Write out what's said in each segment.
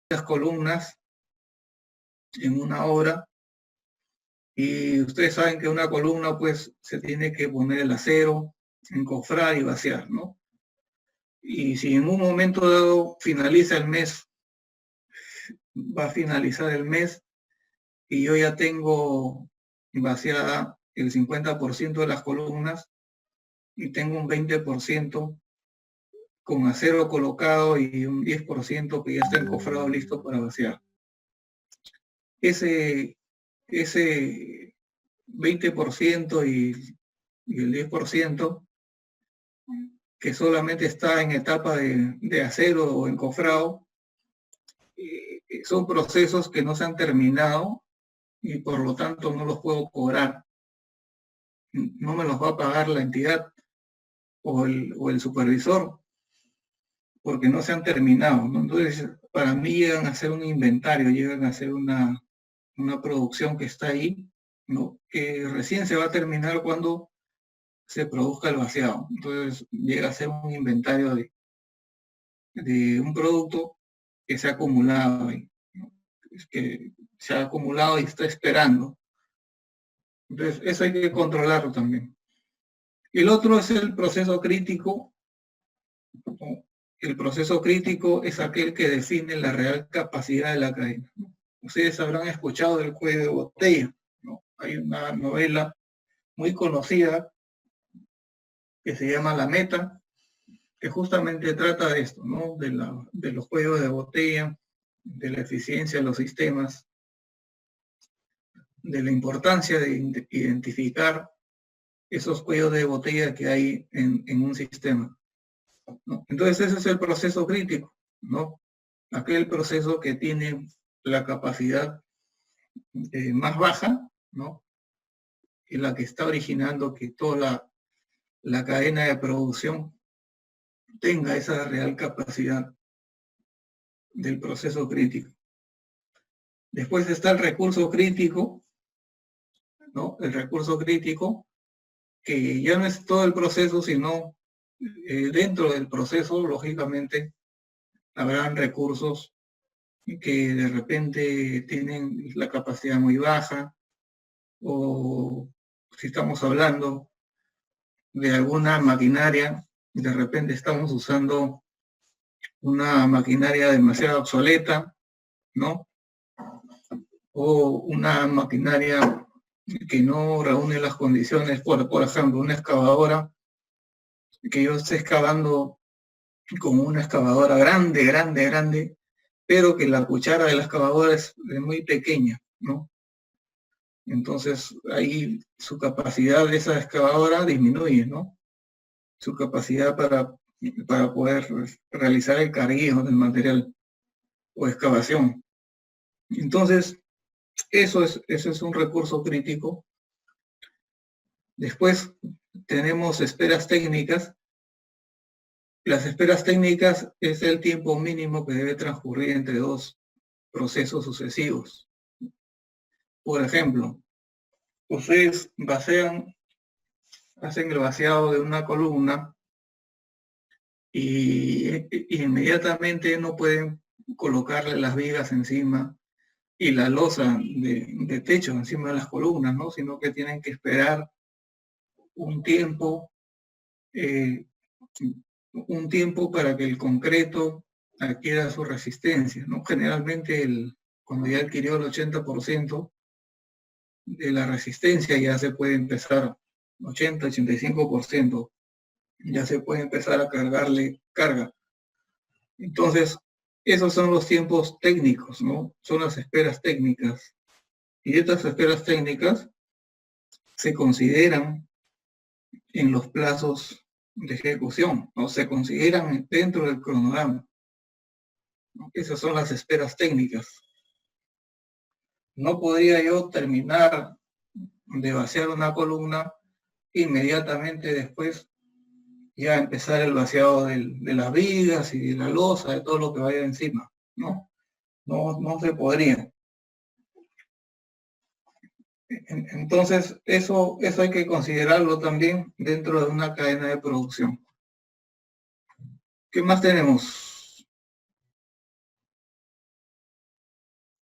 columnas en una hora, y ustedes saben que una columna pues se tiene que poner el acero, encofrar y vaciar, ¿no? Y si en un momento dado finaliza el mes, va a finalizar el mes y yo ya tengo vaciada el 50% de las columnas y tengo un 20% con acero colocado y un 10% que ya está encofrado listo para vaciar. Ese 20% y el 10% que solamente está en etapa de acero o encofrado, son procesos que no se han terminado y por lo tanto no los puedo cobrar. No me los va a pagar la entidad o el supervisor porque no se han terminado, ¿no? Entonces, para mí llegan a ser un inventario, llegan a ser una producción que está ahí, ¿no? Que recién se va a terminar cuando se produzca el vaciado. Entonces, llega a ser un inventario de un producto que se ha acumulado ahí, ¿no? Es que se ha acumulado y está esperando. Entonces, eso hay que controlarlo también. El otro es el proceso crítico. El proceso crítico es aquel que define la real capacidad de la cadena. Ustedes habrán escuchado del cuello de botella, ¿no? Hay una novela muy conocida que se llama La Meta, que justamente trata de esto, ¿no? De los cuellos de botella, de la eficiencia de los sistemas, de la importancia de identificar esos cuellos de botella que hay en un sistema, ¿no? Entonces ese es el proceso crítico, ¿no? Aquel proceso que tiene la capacidad más baja, ¿no? Y la que está originando que toda la cadena de producción tenga esa real capacidad del proceso crítico. Después está el recurso crítico, ¿no? El recurso crítico, que ya no es todo el proceso, sino dentro del proceso, lógicamente, habrán recursos que de repente tienen la capacidad muy baja, o si estamos hablando de alguna maquinaria, de repente estamos usando una maquinaria demasiado obsoleta, ¿no? O una maquinaria que no reúne las condiciones, por ejemplo, una excavadora, que yo esté excavando con una excavadora grande, pero que la cuchara de la excavadora es muy pequeña, ¿no? Entonces ahí su capacidad de esa excavadora disminuye, ¿no? Su capacidad para poder realizar el cargueo del material o excavación. Entonces, eso es un recurso crítico. Después tenemos esperas técnicas. Las esperas técnicas es el tiempo mínimo que debe transcurrir entre dos procesos sucesivos. Por ejemplo, ustedes hacen el vaciado de una columna y inmediatamente no pueden colocarle las vigas encima y la losa de techo encima de las columnas, ¿no? Sino que tienen que esperar un tiempo, eh, un tiempo para que el concreto adquiera su resistencia, ¿no? Generalmente cuando ya adquirió el 80% de la resistencia ya se puede empezar, 80-85%, ya se puede empezar a cargarle carga. Entonces, esos son los tiempos técnicos, ¿no? Son las esperas técnicas. Y estas esperas técnicas se consideran en los plazos de ejecución, ¿no? Se consideran dentro del cronograma, ¿no? Esas son las esperas técnicas. No podría yo terminar de vaciar una columna inmediatamente después ya empezar el vaciado de las vigas y de la losa, de todo lo que vaya encima. No se podría. Entonces, eso hay que considerarlo también dentro de una cadena de producción. ¿Qué más tenemos?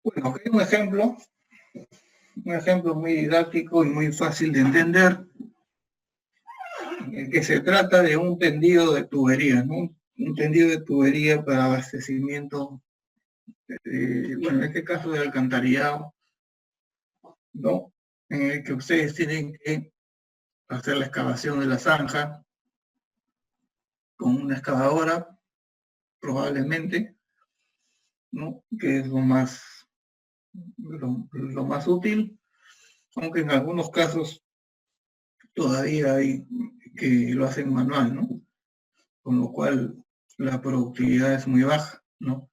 Bueno, aquí hay un ejemplo muy didáctico y muy fácil de entender, que se trata de un tendido de tubería, ¿no? Un tendido de tubería para abastecimiento, bueno, en este caso de alcantarillado, ¿no? En el que ustedes tienen que hacer la excavación de la zanja con una excavadora, probablemente, ¿no? Que es lo más útil, aunque en algunos casos todavía hay que lo hacen manual, ¿no? Con lo cual la productividad es muy baja, ¿no?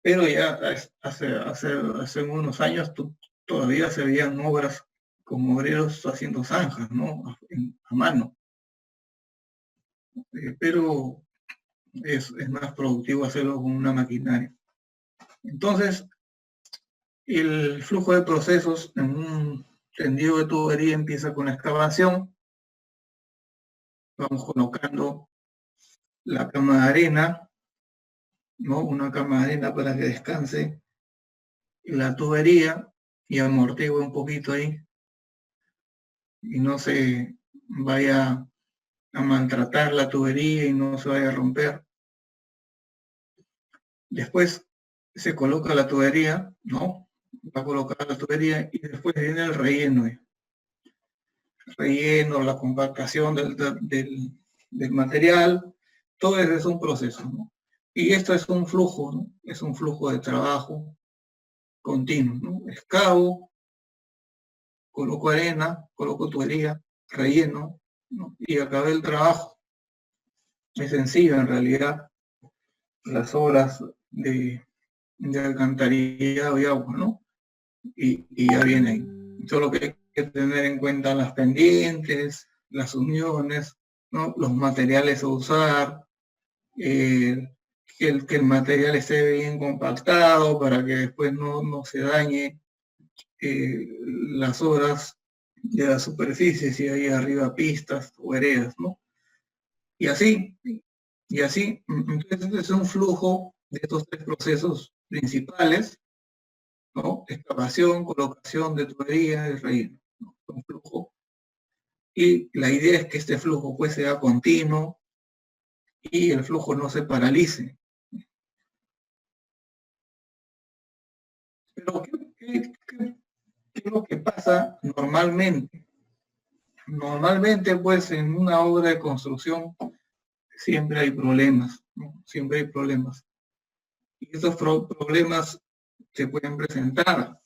Pero ya hace unos años todavía se veían obras con obreros haciendo zanjas, ¿no? A mano. Pero es más productivo hacerlo con una maquinaria. Entonces, el flujo de procesos en un tendido de tubería empieza con la excavación. Vamos colocando la cama de arena, ¿no? Una cama de arena para que descanse la tubería y amortigue un poquito ahí y no se vaya a maltratar la tubería y no se vaya a romper. Después se coloca la tubería, ¿no? Va a colocar la tubería y después viene el relleno. Relleno, la compactación del material, todo eso es un proceso, ¿no? Y esto es un flujo, ¿no? Es un flujo de trabajo continuo, ¿no? Excavo, coloco arena, coloco tubería, relleno, ¿no? Y acabé el trabajo. Es sencillo en realidad las obras de alcantarillado y agua, ¿no? Y ya vienen. Solo que hay que tener en cuenta las pendientes, las uniones, ¿no? Los materiales a usar, que el material esté bien compactado para que después no se dañe las obras de la superficie, si hay arriba pistas o heredas, ¿no? Y así, y así. Entonces es un flujo de estos tres procesos principales, ¿no? Excavación, colocación de tubería y relleno, ¿no? Un flujo. Y la idea es que este flujo pues sea continuo y el flujo no se paralice. Pero ¿qué es lo que pasa normalmente? Normalmente pues en una obra de construcción siempre hay problemas, ¿no? Siempre hay problemas. Y esos problemas se pueden presentar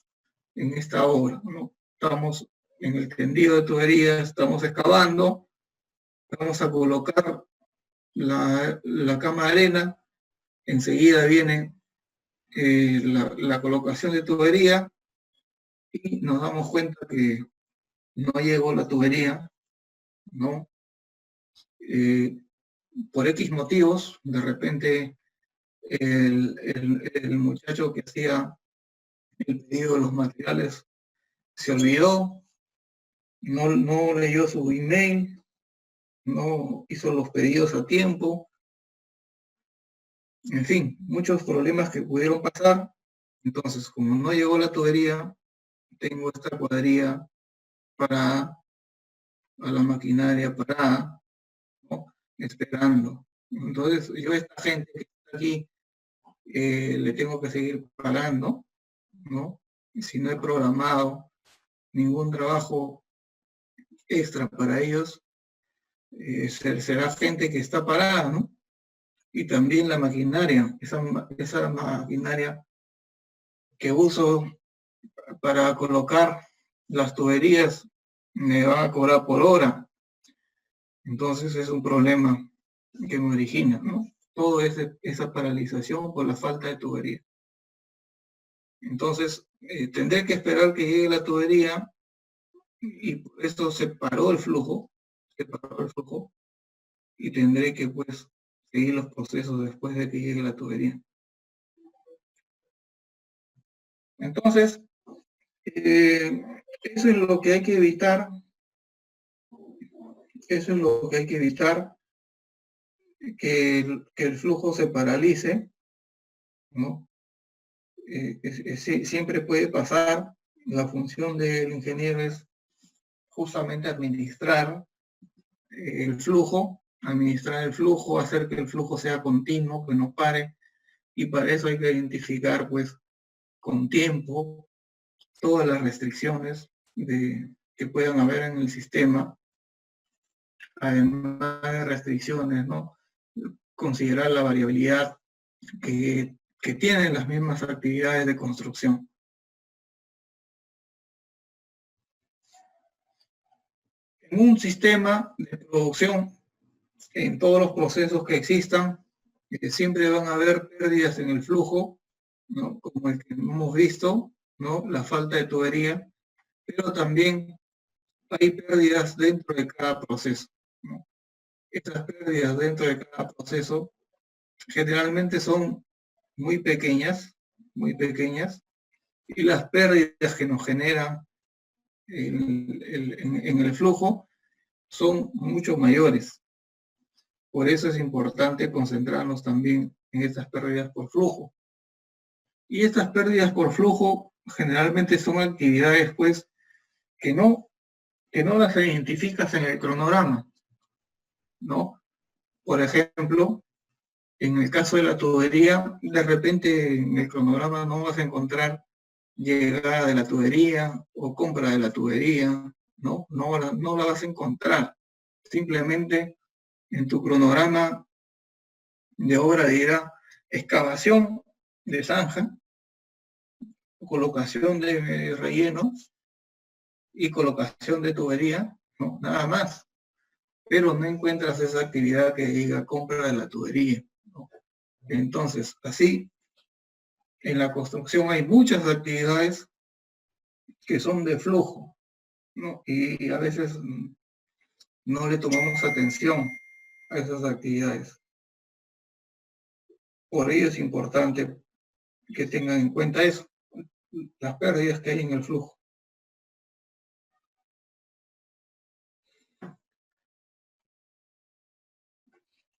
en esta obra, ¿no? Estamos en el tendido de tubería, estamos excavando, vamos a colocar la cama de arena, enseguida viene la colocación de tubería y nos damos cuenta que no llegó la tubería, ¿no? Por X motivos, de repente el muchacho que hacía el pedido de los materiales se olvidó, no leyó su email, no hizo los pedidos a tiempo, en fin, muchos problemas que pudieron pasar. Entonces, como no llegó la tubería, tengo esta cuadrilla para a la maquinaria parada, ¿no? Esperando. Entonces, yo a esta gente que está aquí le tengo que seguir pagando, ¿no? Y si no he programado ningún trabajo extra para ellos, será gente que está parada, ¿no? Y también la maquinaria, esa maquinaria que uso para colocar las tuberías me va a cobrar por hora. Entonces es un problema que me origina, ¿no? Todo esa paralización por la falta de tubería. Entonces, tendré que esperar que llegue la tubería y por eso se paró el flujo y tendré que pues seguir los procesos después de que llegue la tubería. Entonces, eso es lo que hay que evitar, eso es lo que hay que evitar, que el flujo se paralice, ¿no? siempre puede pasar. La función del ingeniero es justamente administrar el flujo, hacer que el flujo sea continuo, que no pare, y para eso hay que identificar, pues, con tiempo todas las restricciones que puedan haber en el sistema, además de restricciones, ¿no? Considerar la variabilidad que tienen las mismas actividades de construcción. En un sistema de producción, en todos los procesos que existan, siempre van a haber pérdidas en el flujo, ¿no? Como el que hemos visto, ¿no? La falta de tubería, pero también hay pérdidas dentro de cada proceso, ¿no? Estas pérdidas dentro de cada proceso generalmente son muy pequeñas, y las pérdidas que nos generan en el flujo son mucho mayores. Por eso es importante concentrarnos también en estas pérdidas por flujo. Y estas pérdidas por flujo generalmente son actividades, pues, que no las identificas en el cronograma, ¿no? Por ejemplo, en el caso de la tubería, de repente en el cronograma no vas a encontrar llegada de la tubería o compra de la tubería, ¿no? No la vas a encontrar. Simplemente en tu cronograma de obra dirá excavación de zanja, colocación de relleno y colocación de tubería, ¿no? Nada más. Pero no encuentras esa actividad que diga compra de la tubería, ¿no? Entonces, así, en la construcción hay muchas actividades que son de flujo, ¿no? Y a veces no le tomamos atención a esas actividades. Por ello es importante que tengan en cuenta eso, las pérdidas que hay en el flujo.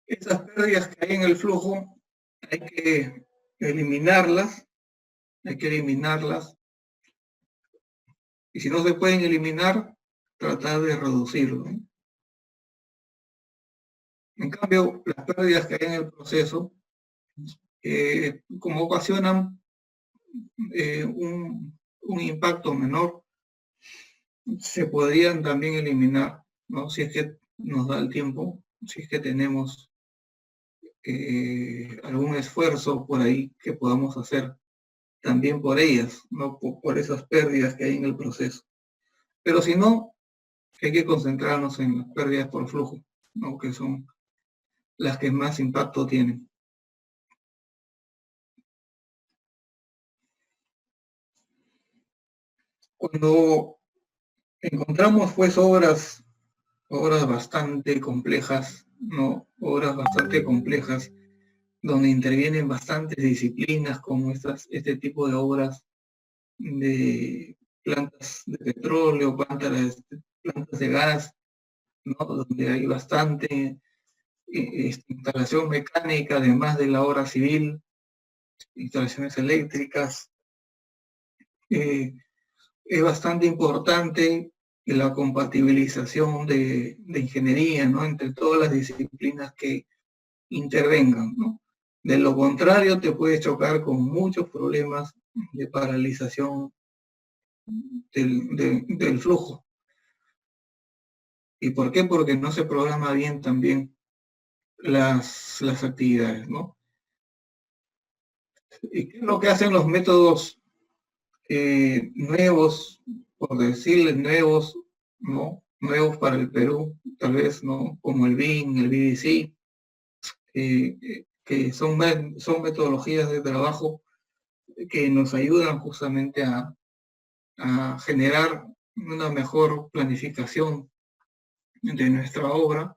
Esas pérdidas que hay en el flujo hay que eliminarlas, y si no se pueden eliminar, tratar de reducirlo. En cambio, las pérdidas que hay en el proceso, como ocasionan un impacto menor, se podrían también eliminar, ¿no? Si es que nos da el tiempo, si es que tenemos algún esfuerzo por ahí que podamos hacer también por ellas, ¿no? Por esas pérdidas que hay en el proceso. Pero si no, hay que concentrarnos en las pérdidas por flujo, ¿no? Que son las que más impacto tienen. Cuando encontramos, pues, obras bastante complejas, ¿no? Obras bastante complejas, donde intervienen bastantes disciplinas, como este tipo de obras de plantas de petróleo, plantas de gas, ¿no? Donde hay bastante instalación mecánica, además de la obra civil, instalaciones eléctricas. Es bastante importante la compatibilización de ingeniería, ¿no? Entre todas las disciplinas que intervengan, ¿no? De lo contrario, te puedes chocar con muchos problemas de paralización del flujo. ¿Y por qué? Porque no se programa bien también las actividades, ¿no? ¿Y qué es lo que hacen los métodos nuevos, por decirles nuevos, ¿no? Nuevos para el Perú, tal vez, ¿no? Como el BIM, el BDC, que son metodologías de trabajo que nos ayudan justamente a generar una mejor planificación de nuestra obra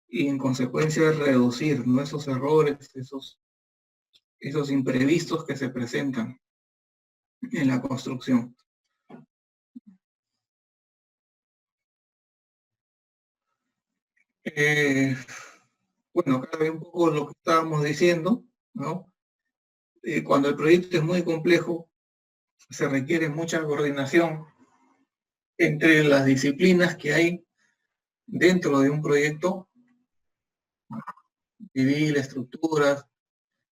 y en consecuencia reducir, ¿no? Esos errores, esos imprevistos que se presentan en la construcción. Bueno, acá hay un poco lo que estábamos diciendo, ¿no? cuando el proyecto es muy complejo, se requiere mucha coordinación entre las disciplinas que hay dentro de un proyecto, civil, estructuras,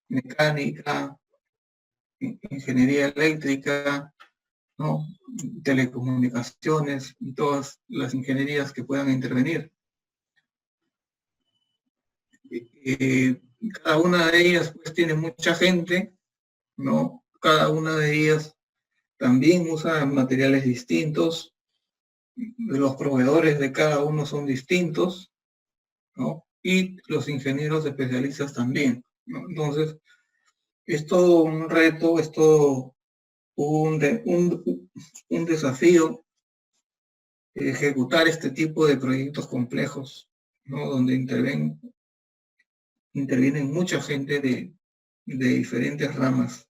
mecánica, ingeniería eléctrica, ¿no? Telecomunicaciones y todas las ingenierías que puedan intervenir. Eh, Cada una de ellas pues tiene mucha gente, ¿no? Cada una de ellas también usa materiales distintos, los proveedores de cada uno son distintos, ¿no? Y los ingenieros especialistas también, ¿no? Entonces, es todo un reto, es todo un desafío ejecutar este tipo de proyectos complejos, ¿no? Donde intervienen mucha gente de diferentes ramas.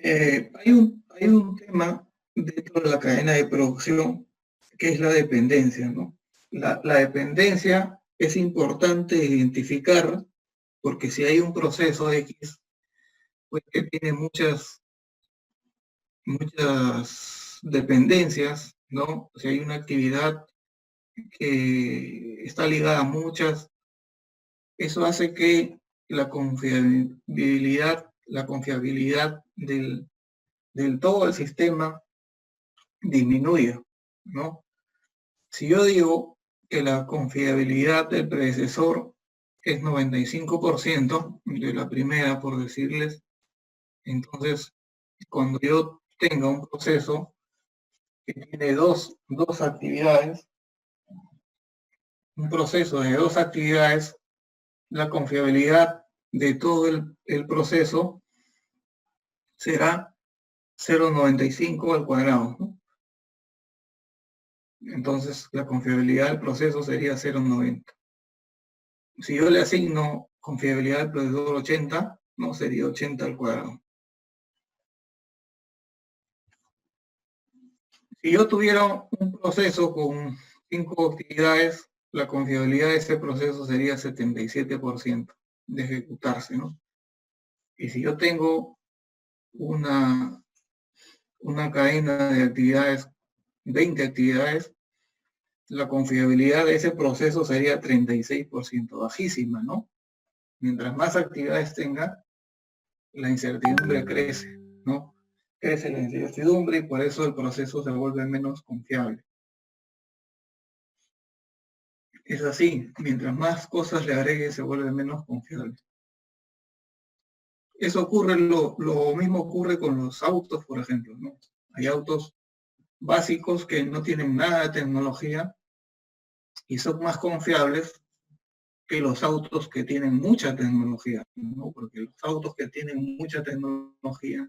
Hay un tema dentro de la cadena de producción que es la dependencia, ¿no? La dependencia es importante identificar porque si hay un proceso X, pues que tiene muchas dependencias, ¿no? Si hay una actividad que está ligada a muchas, eso hace que la confiabilidad del todo el sistema disminuya, ¿no? Si yo digo que la confiabilidad del predecesor es 95% de la primera, por decirles, entonces cuando yo tenga un proceso que tiene dos actividades, un proceso de dos actividades, la confiabilidad de todo el proceso será 0,95 al cuadrado, ¿no? Entonces la confiabilidad del proceso sería 0,90. Si yo le asigno confiabilidad al procesador 80, no sería 80 al cuadrado. Si yo tuviera un proceso con 5 actividades, la confiabilidad de ese proceso sería 77% de ejecutarse, ¿no? Y si yo tengo una, una cadena de actividades, 20 actividades, la confiabilidad de ese proceso sería 36%, bajísima, ¿no? Mientras más actividades tenga, la incertidumbre crece, ¿no? Crece la incertidumbre y por eso el proceso se vuelve menos confiable. Es así, mientras más cosas le agregue, se vuelve menos confiable. Eso ocurre, lo mismo ocurre con los autos, por ejemplo, ¿no? Hay autos básicos que no tienen nada de tecnología y son más confiables que los autos que tienen mucha tecnología, ¿no? Porque los autos que tienen mucha tecnología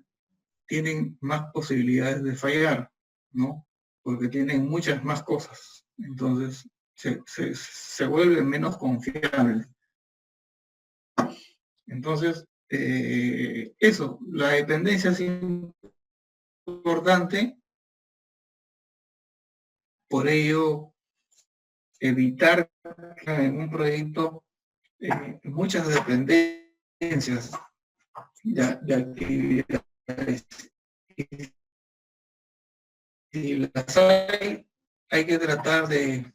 tienen más posibilidades de fallar, ¿no? Porque tienen muchas más cosas. Entonces, se vuelven menos confiables. Entonces, eso, la dependencia es importante, por ello, evitar que en un proyecto muchas dependencias de actividades. Si las hay que tratar de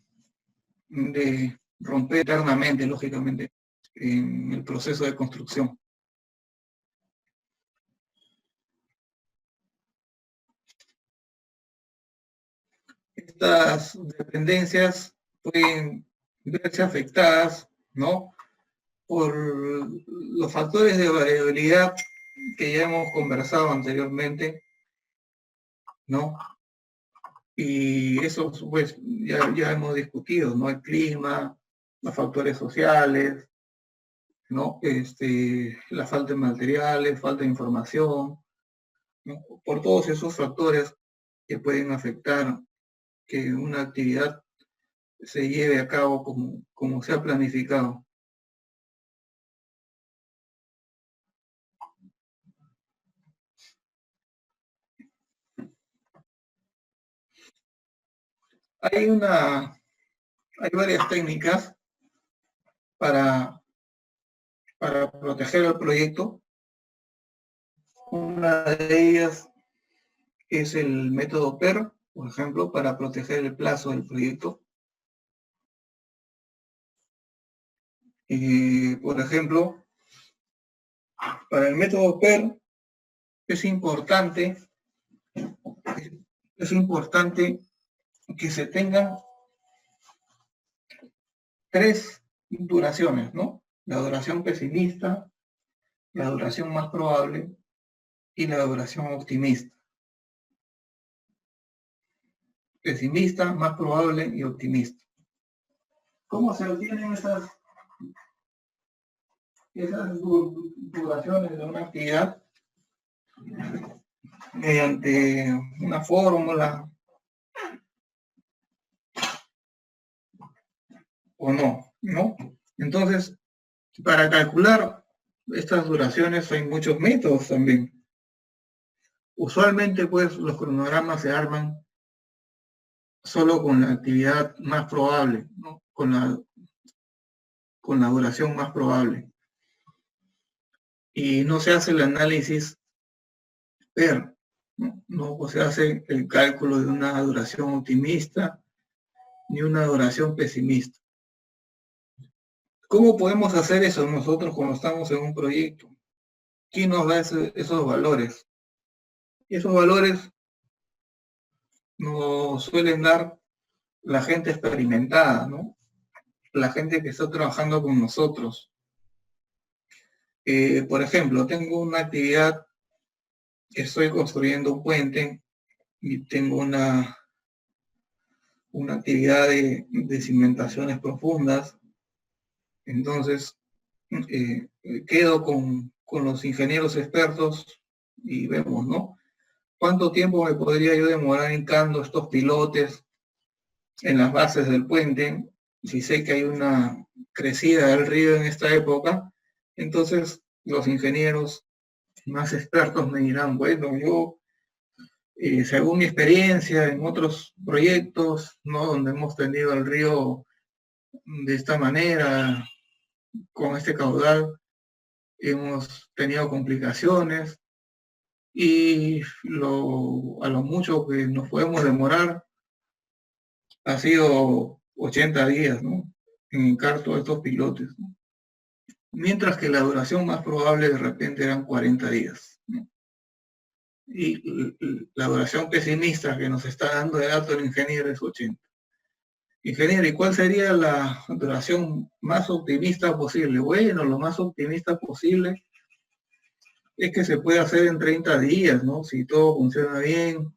romper internamente, lógicamente, en el proceso de construcción. Estas dependencias pueden verse afectadas, ¿no? Por los factores de variabilidad que ya hemos conversado anteriormente, ¿no? Y eso, pues, ya hemos discutido, ¿no? El clima, los factores sociales, ¿no? La falta de materiales, falta de información, ¿no? Por todos esos factores que pueden afectar que una actividad se lleve a cabo como se ha planificado. Hay Hay varias técnicas para proteger el proyecto. Una de ellas es el método PER, por ejemplo, para proteger el plazo del proyecto. Por ejemplo, para el método PER es importante que se tengan 3 duraciones, ¿no? La duración pesimista, la duración más probable y la duración optimista. Pesimista, más probable y optimista. ¿Cómo se obtienen esas duraciones de una actividad? Mediante una fórmula o no. Entonces, para calcular estas duraciones hay muchos métodos también. Usualmente, pues, los cronogramas se arman solo con la actividad más probable, ¿no? Con la duración más probable. Y no se hace el análisis PER, no se hace el cálculo de una duración optimista ni una duración pesimista. ¿Cómo podemos hacer eso nosotros cuando estamos en un proyecto? ¿Quién nos da esos valores? Esos valores nos suelen dar la gente experimentada, ¿no? La gente que está trabajando con nosotros. Por ejemplo, tengo una actividad, estoy construyendo un puente y tengo una actividad de cimentaciones profundas. Entonces, quedo con los ingenieros expertos y vemos, ¿no? ¿Cuánto tiempo me podría yo demorar hincando estos pilotes en las bases del puente? Si sé que hay una crecida del río en esta época, entonces los ingenieros más expertos me dirán, bueno, yo, según mi experiencia en otros proyectos, ¿no? Donde hemos tenido el río de esta manera, con este caudal, hemos tenido complicaciones y a lo mucho que nos podemos demorar ha sido 80 días, ¿no? En hincar todos estos pilotes, ¿no? Mientras que la duración más probable de repente eran 40 días, ¿no? Y la duración pesimista que nos está dando de dato el ingeniero es 80. Ingeniero, ¿y cuál sería la duración más optimista posible? Bueno, lo más optimista posible es que se puede hacer en 30 días, ¿no? Si todo funciona bien,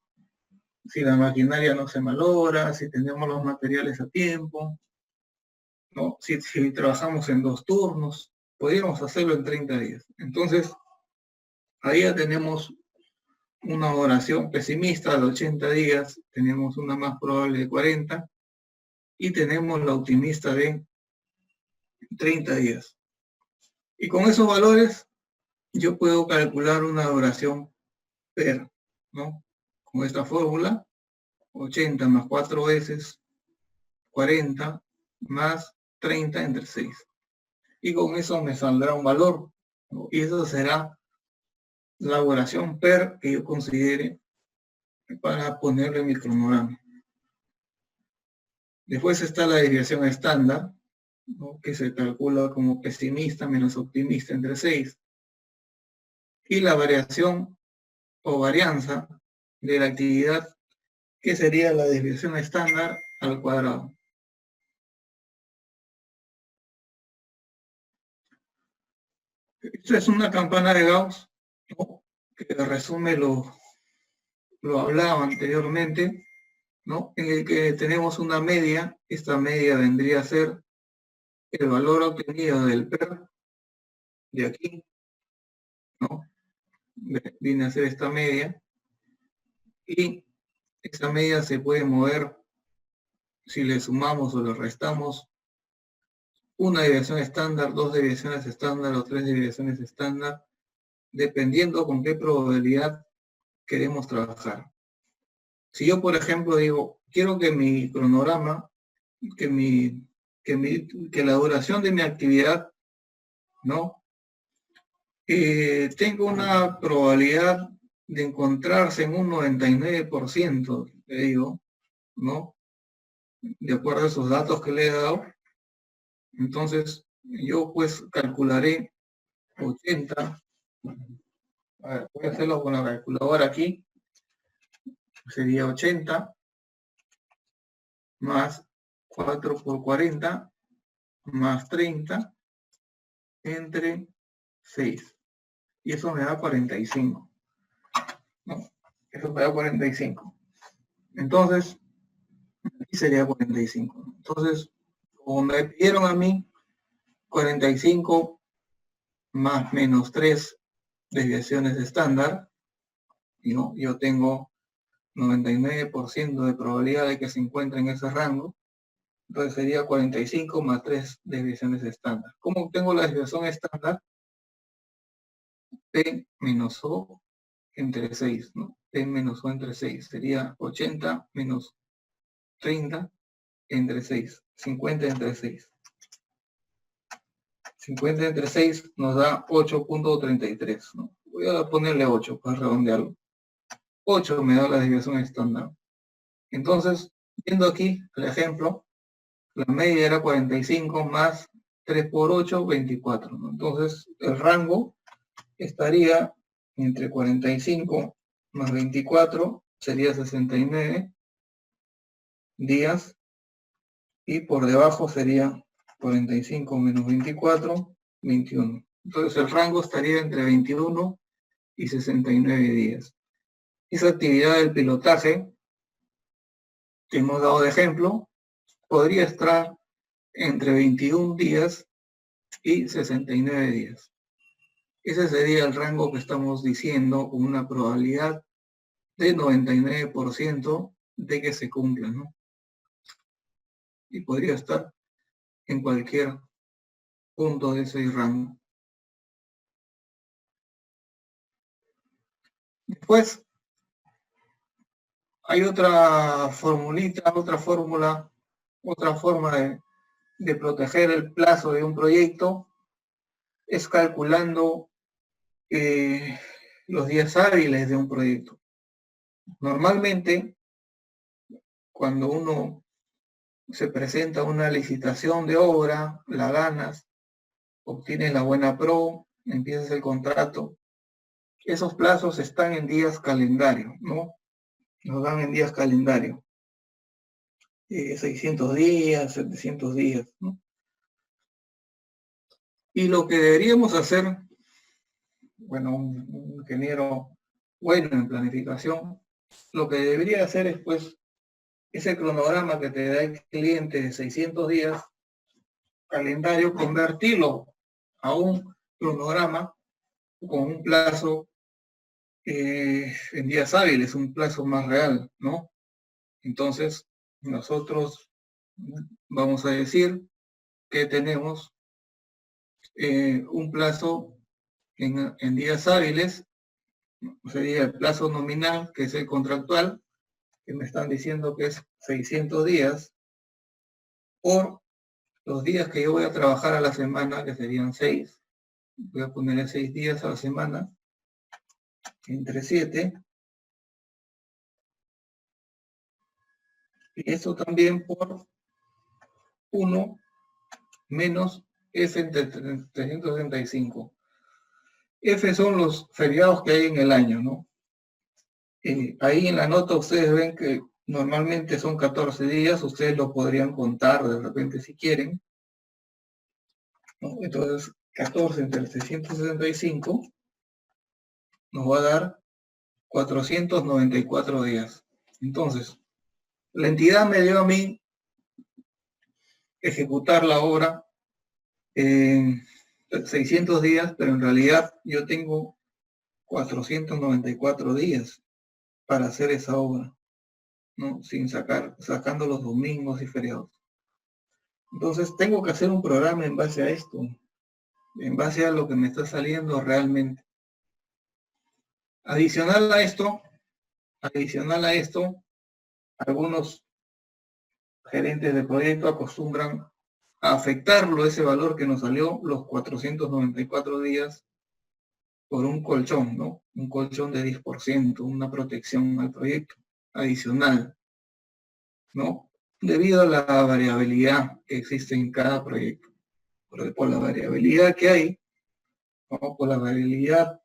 si la maquinaria no se malogra, si tenemos los materiales a tiempo, ¿no? Si trabajamos en 2 turnos, podríamos hacerlo en 30 días. Entonces, ahí ya tenemos una duración pesimista de 80 días, tenemos una más probable de 40 y tenemos la optimista de 30 días. Y con esos valores yo puedo calcular una duración PER, ¿no? Con esta fórmula, 80 más 4 veces 40 más 30 entre 6. Y con eso me saldrá un valor, ¿no? Y eso será la duración PER que yo considere para ponerle en mi cronograma. Después está la desviación estándar, ¿no? Que se calcula como pesimista menos optimista entre 6. Y la variación o varianza de la actividad, que sería la desviación estándar al cuadrado. Esta es una campana de Gauss, ¿no? Que resume lo hablado anteriormente, ¿no? En el que tenemos una media. Esta media vendría a ser el valor obtenido del PER de aquí, ¿no? Viene a ser esta media. Y esta media se puede mover si le sumamos o le restamos una desviación estándar, 2 desviaciones estándar o 3 desviaciones estándar, dependiendo con qué probabilidad queremos trabajar. Si yo, por ejemplo, digo, quiero que mi cronograma que la duración de mi actividad, ¿no? Tengo una probabilidad de encontrarse en un 99%, le digo, ¿no? De acuerdo a esos datos que le he dado. Entonces, yo pues calcularé 80. A ver, voy a hacerlo con la calculadora aquí. Sería 80 más 4 por 40 más 30 entre 6. Y eso me da 45. ¿No? Eso me da 45. Entonces, aquí sería 45. Entonces, como me pidieron a mí 45 más menos 3 desviaciones estándar, ¿no? Yo tengo 99% de probabilidad de que se encuentre en ese rango. Entonces sería 45 más 3 desviaciones estándar. ¿Cómo obtengo la desviación estándar? P menos O entre 6, ¿no? P menos O entre 6. Sería 80 menos 30 entre 6. 50 entre 6. 50 entre 6 nos da 8.33, ¿no? Voy a ponerle 8 para redondearlo. 8 me da la desviación estándar. Entonces, viendo aquí el ejemplo, la media era 45 más 3 por 8, 24, ¿no? Entonces, el rango estaría entre 45 más 24, sería 69 días, y por debajo sería 45 menos 24, 21. Entonces, el rango estaría entre 21 y 69 días. Esa actividad del pilotaje que hemos dado de ejemplo podría estar entre 21 días y 69 días. Ese sería el rango que estamos diciendo con una probabilidad de 99% de que se cumpla, ¿no? Y podría estar en cualquier punto de ese rango. Después, hay otra formulita, otra fórmula, otra forma de proteger el plazo de un proyecto, es calculando los días hábiles de un proyecto. Normalmente, cuando uno se presenta una licitación de obra, la ganas, obtienes la buena pro, empiezas el contrato, esos plazos están en días calendario, ¿no? Nos dan en días calendario. 600 días, 700 días, ¿no? Y lo que deberíamos hacer, bueno, un ingeniero bueno en planificación, lo que debería hacer es, pues, ese cronograma que te da el cliente de 600 días, calendario, convertirlo a un cronograma con un plazo en días hábiles, un plazo más real, ¿no? Entonces, nosotros vamos a decir que tenemos un plazo en días hábiles, sería el plazo nominal, que es el contractual, que me están diciendo que es 600 días, por los días que yo voy a trabajar a la semana, que serían 6. Voy a ponerle 6 días a la semana, entre 7. Y eso también por 1 menos F entre 365. F son los feriados que hay en el año, ¿no? Ahí en la nota ustedes ven que normalmente son 14 días, ustedes lo podrían contar de repente si quieren, ¿no? Entonces, 14 entre 365 nos va a dar 494 días. Entonces, la entidad me dio a mí ejecutar la obra en 600 días, pero en realidad yo tengo 494 días para hacer esa obra, ¿no? Sacando los domingos y feriados. Entonces tengo que hacer un programa en base a esto, en base a lo que me está saliendo realmente. Adicional a esto, algunos gerentes de proyecto acostumbran a afectarlo, ese valor que nos salió, los 494 días, por un colchón, ¿no? Un colchón de 10%, una protección al proyecto adicional, ¿no? Debido a la variabilidad que existe en cada proyecto, por la variabilidad que hay, ¿no? Por la variabilidad,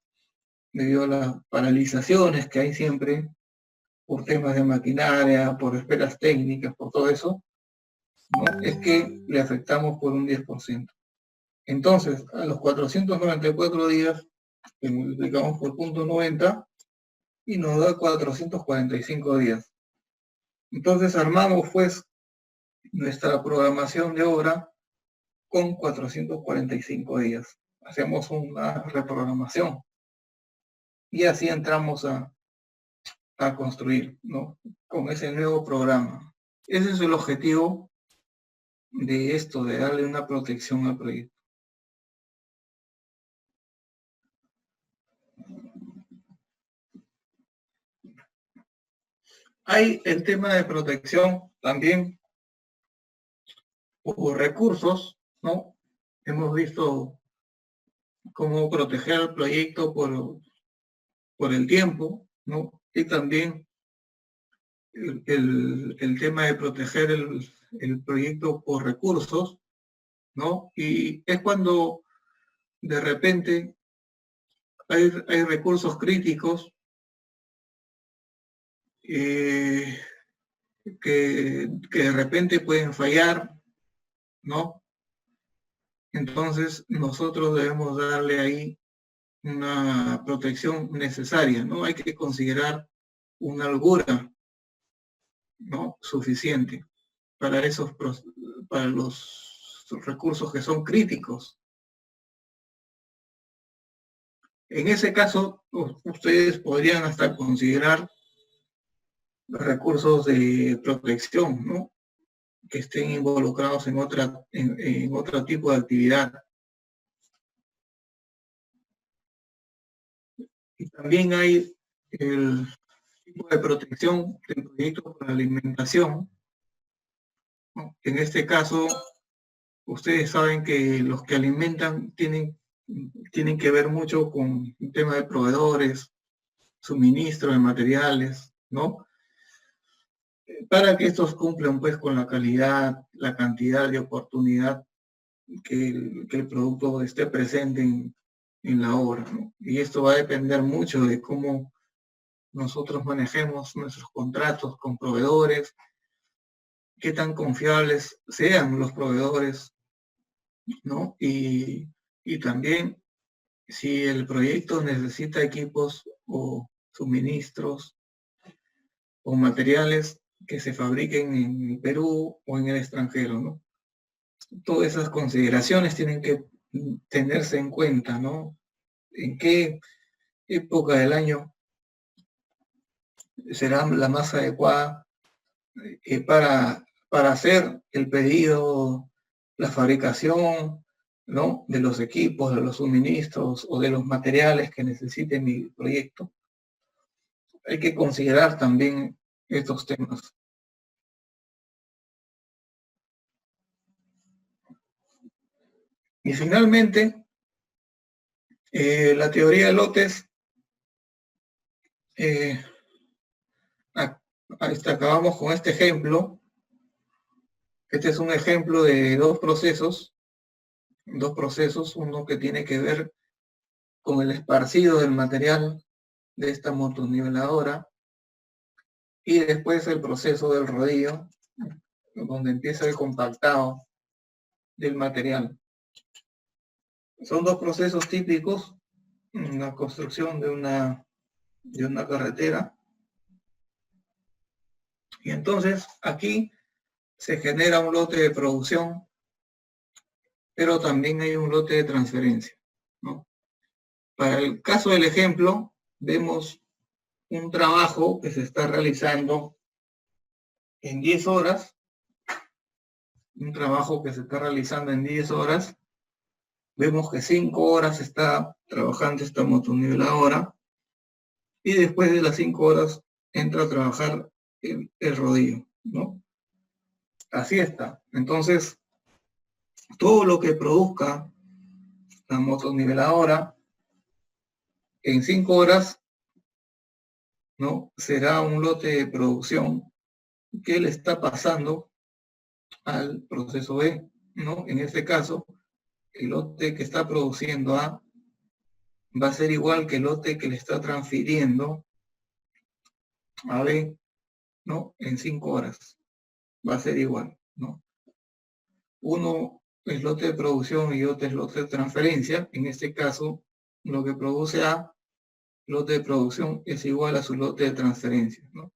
debido a las paralizaciones que hay siempre, por temas de maquinaria, por esperas técnicas, por todo eso, ¿no? Es que le afectamos por un 10%. Entonces, a los 494 días, que multiplicamos por 0.90 y nos da 445 días. Entonces armamos pues nuestra programación de obra con 445 días. Hacemos una reprogramación y así entramos a construir, ¿no? Con ese nuevo programa. Ese es el objetivo de esto, de darle una protección al proyecto. Hay el tema de protección también por recursos, ¿no? Hemos visto cómo proteger el proyecto por el tiempo, ¿no? Y también el tema de proteger el proyecto por recursos, ¿no? Y es cuando de repente hay recursos críticos que de repente pueden fallar, ¿no? Entonces nosotros debemos darle ahí una protección necesaria, ¿no? Hay que considerar una holgura, ¿no? Suficiente para para los recursos que son críticos. En ese caso, ustedes podrían hasta considerar recursos de protección, ¿no? Que estén involucrados en otro tipo de actividad. Y también hay el tipo de protección del proyecto por alimentación, ¿no? En este caso, ustedes saben que los que alimentan tienen que ver mucho con el tema de proveedores, suministro de materiales, ¿no? Para que estos cumplan pues con la calidad, la cantidad de oportunidad que el producto esté presente en la obra, ¿no? Y esto va a depender mucho de cómo nosotros manejemos nuestros contratos con proveedores, qué tan confiables sean los proveedores, ¿no? Y también si el proyecto necesita equipos o suministros o materiales que se fabriquen en Perú o en el extranjero, ¿no? Todas esas consideraciones tienen que tenerse en cuenta, ¿no? En qué época del año será la más adecuada para hacer el pedido, la fabricación, ¿no? De los equipos, de los suministros o de los materiales que necesite mi proyecto. Hay que considerar también estos temas. Y finalmente, la teoría de lotes, acabamos con este ejemplo. Este es un ejemplo de dos procesos, uno que tiene que ver con el esparcido del material de esta motoniveladora y después el proceso del rodillo, donde empieza el compactado del material. Son dos procesos típicos en la construcción de una carretera. Y entonces aquí se genera un lote de producción, pero también hay un lote de transferencia, ¿no? Para el caso del ejemplo, vemos un trabajo que se está realizando en 10 horas, vemos que 5 horas está trabajando esta motoniveladora y después de las 5 horas entra a trabajar el rodillo, ¿no? así está. Entonces, todo lo que produzca la motoniveladora en 5 horas, ¿no? Será un lote de producción que le está pasando al proceso B, ¿no? En este caso, el lote que está produciendo A va a ser igual que el lote que le está transfiriendo a B, ¿no? En 5 horas. Va a ser igual, ¿no? Uno es lote de producción y otro es lote de transferencia. En este caso, lo que produce A, lote de producción, es igual a su lote de transferencia, ¿no?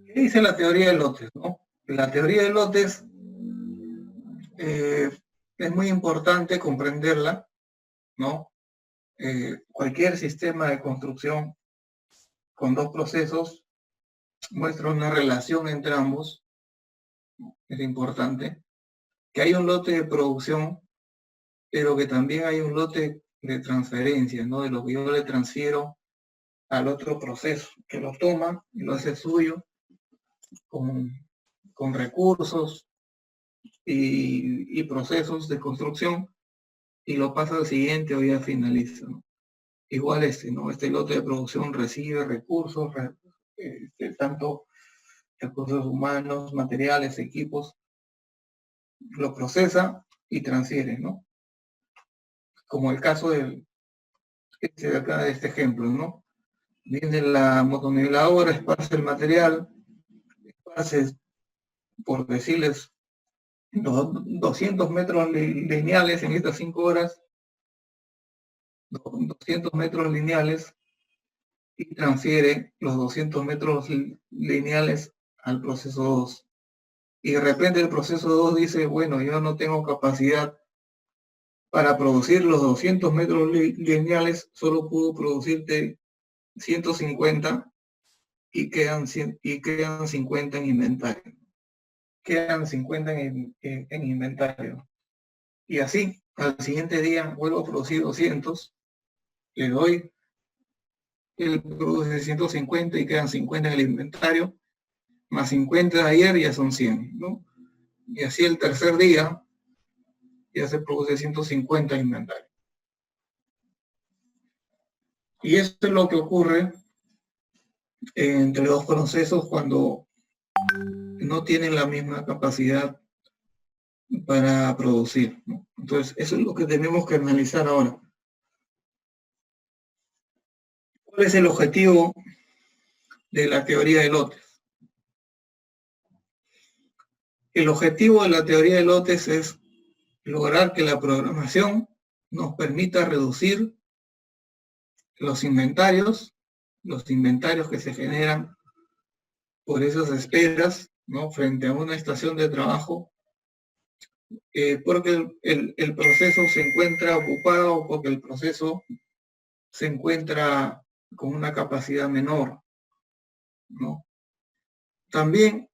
¿Qué dice la teoría de lotes, no? La teoría de lotes es muy importante comprenderla, ¿no? Cualquier sistema de construcción con dos procesos muestra una relación entre ambos, es importante, que hay un lote de producción, pero que también hay un lote de transferencia, ¿no? De lo que yo le transfiero al otro proceso, que lo toma y lo hace suyo con recursos y procesos de construcción y lo pasa al siguiente o ya finaliza, ¿no? Igual ¿no? Este lote de producción recibe recursos, tanto recursos humanos, materiales, equipos, lo procesa y transfiere, ¿no? Como el caso de acá de este ejemplo, ¿no? Viene la motoniveladora, esparce el material, esparce, por decirles, 200 metros lineales en estas 5 horas, 200 metros lineales, y transfiere los 200 metros lineales al proceso 2. Y de repente el proceso 2 dice, bueno, yo no tengo capacidad para producir los 200 metros lineales, solo puedo producirte 150 y quedan 50 en inventario. Quedan 50 en inventario. Y así, al siguiente día vuelvo a producir 200, le doy, él produce 150 y quedan 50 en el inventario, más 50 de ayer ya son 100, ¿no? Y así el tercer día ya se produce 150 en inventario. Y esto es lo que ocurre entre dos procesos cuando no tienen la misma capacidad para producir, ¿no? Entonces, eso es lo que tenemos que analizar ahora. ¿Cuál es el objetivo de la teoría de lotes? El objetivo de la teoría de lotes es lograr que la programación nos permita reducir los inventarios que se generan por esas esperas, ¿no? Frente a una estación de trabajo, porque el proceso se encuentra ocupado, porque el proceso se encuentra con una capacidad menor, ¿no? También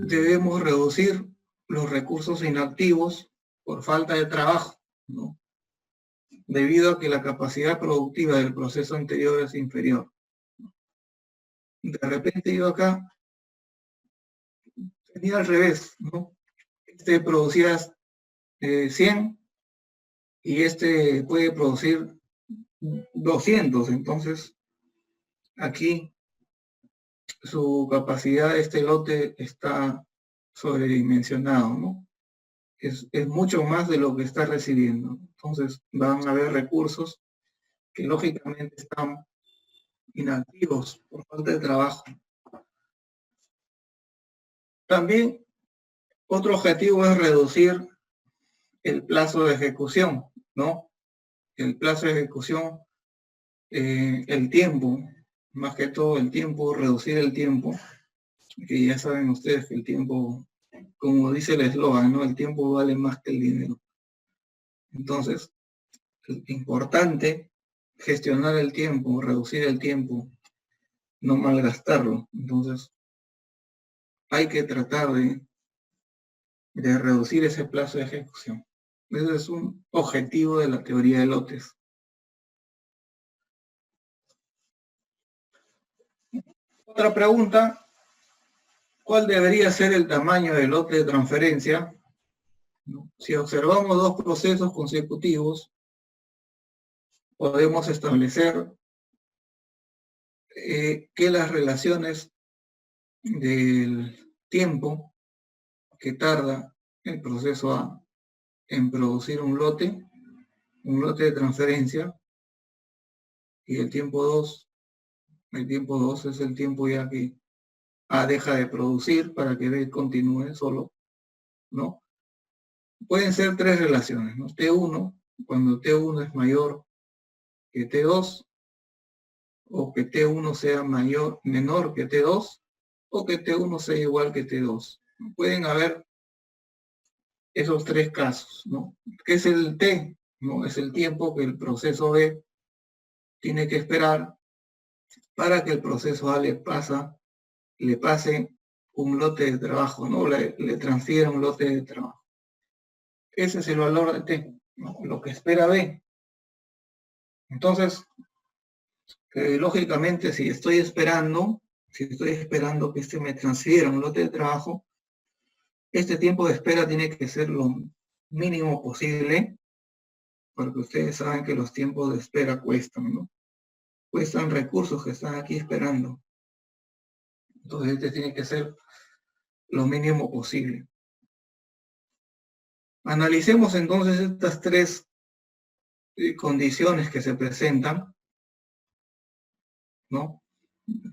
debemos reducir los recursos inactivos por falta de trabajo, ¿no? Debido a que la capacidad productiva del proceso anterior es inferior. De repente yo acá tenía al revés, ¿no? Este producía 100 y este puede producir 200, entonces aquí su capacidad de este lote está sobredimensionado, ¿no? Es mucho más de lo que está recibiendo. Entonces van a haber recursos que lógicamente están inactivos por falta de trabajo. También otro objetivo es reducir el plazo de ejecución, ¿no? El plazo de ejecución, el tiempo, más que todo el tiempo, reducir el tiempo, que ya saben ustedes que el tiempo, como dice el eslogan, ¿no? El tiempo vale más que el dinero. Entonces, es importante gestionar el tiempo, reducir el tiempo, no malgastarlo. Entonces, hay que tratar de reducir ese plazo de ejecución. Ese es un objetivo de la teoría de lotes. Otra pregunta ¿Cuál debería ser el tamaño del lote de transferencia? Si observamos dos procesos consecutivos, podemos establecer que las relaciones del tiempo que tarda el proceso A en producir un lote de transferencia, y el tiempo 2 es el tiempo ya que A deja de producir para que B continúe solo, ¿no? Pueden ser tres relaciones, ¿no? T1, cuando T1 es mayor que T2, o que T1 sea menor que T2, o que T1 sea igual que T2. Pueden haber esos tres casos, ¿no? ¿Qué es el T? ¿No? Es el tiempo que el proceso B tiene que esperar para que el proceso A le pase un lote de trabajo, ¿no? Le transfiera un lote de trabajo. Ese es el valor de T, ¿no? Lo que espera B. Entonces, lógicamente, si estoy esperando que este me transfiera un lote de trabajo, este tiempo de espera tiene que ser lo mínimo posible, porque ustedes saben que los tiempos de espera cuestan, ¿no? Cuestan recursos que están aquí esperando. Entonces, este tiene que ser lo mínimo posible. Analicemos entonces estas tres condiciones que se presentan, ¿no?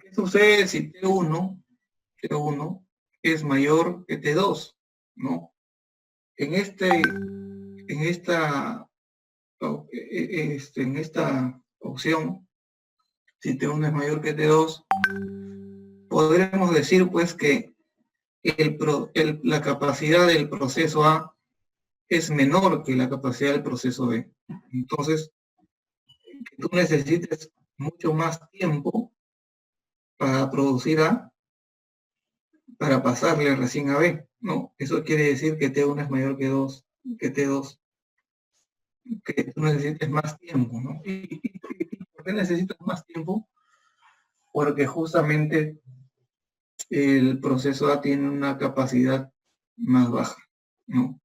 ¿Qué sucede si T1 es mayor que T2, ¿no? En esta opción, si T1 es mayor que T2, podremos decir pues que la capacidad del proceso A es menor que la capacidad del proceso B. Entonces, que tú necesites mucho más tiempo para producir A para pasarle recién a B, ¿no? Eso quiere decir que T1 es mayor que T2, que tú necesites más tiempo, ¿no? ¿Y por qué necesitas más tiempo? Porque justamente el proceso A tiene una capacidad más baja, ¿no?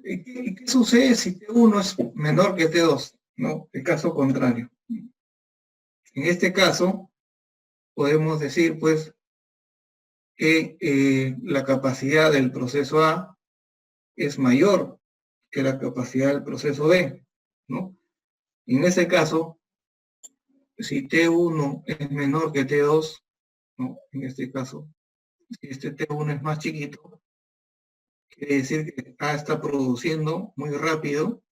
¿Y qué sucede si T1 es menor que T2? ¿No? El caso contrario. En este caso, podemos decir, pues, que la capacidad del proceso A es mayor que la capacidad del proceso B, ¿no? En ese caso, si T1 es menor que T2, ¿no? En este caso, si este T1 es más chiquito, quiere decir que A está produciendo muy rápido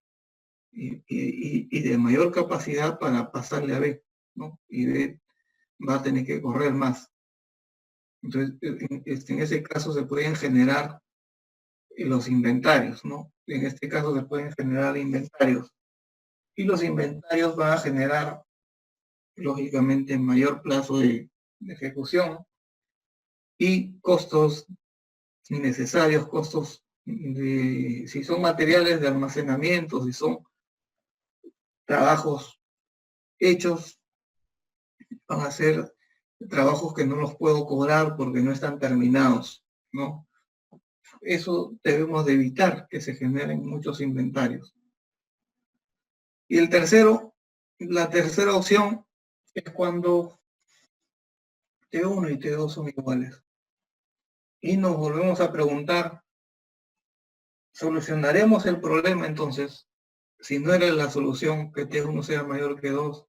y de mayor capacidad para pasarle a B, ¿no? Y B va a tener que correr más. Entonces, en ese caso se pueden generar los inventarios, ¿no? En este caso se pueden generar inventarios. Y los inventarios van a generar, lógicamente, mayor plazo de ejecución y costos innecesarios, costos si son materiales de almacenamiento, si son trabajos hechos, van a ser trabajos que no los puedo cobrar porque no están terminados, ¿no? Eso debemos de evitar, que se generen muchos inventarios. Y la tercera opción es cuando T1 y T2 son iguales. Y nos volvemos a preguntar, ¿solucionaremos el problema entonces? Si no era la solución que T1 sea mayor que 2,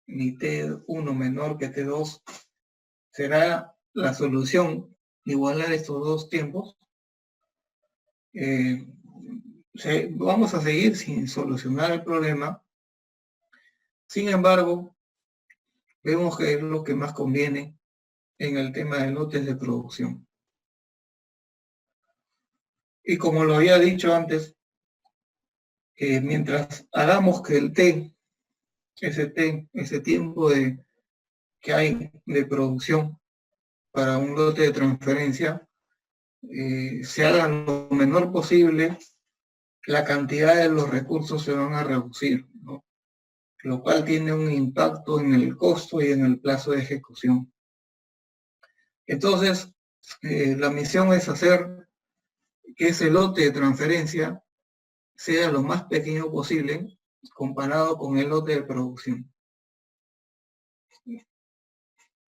ni T1 menor que T2, ¿será la solución igualar estos dos tiempos? Vamos a seguir sin solucionar el problema. Sin embargo, vemos que es lo que más conviene en el tema de lotes de producción. Y como lo había dicho antes, mientras hagamos que el ese tiempo que hay de producción para un lote de transferencia, se haga lo menor posible, la cantidad de los recursos se van a reducir, ¿no? lo cual tiene un impacto en el costo y en el plazo de ejecución. Entonces, la misión es hacer que ese lote de transferencia sea lo más pequeño posible comparado con el lote de producción.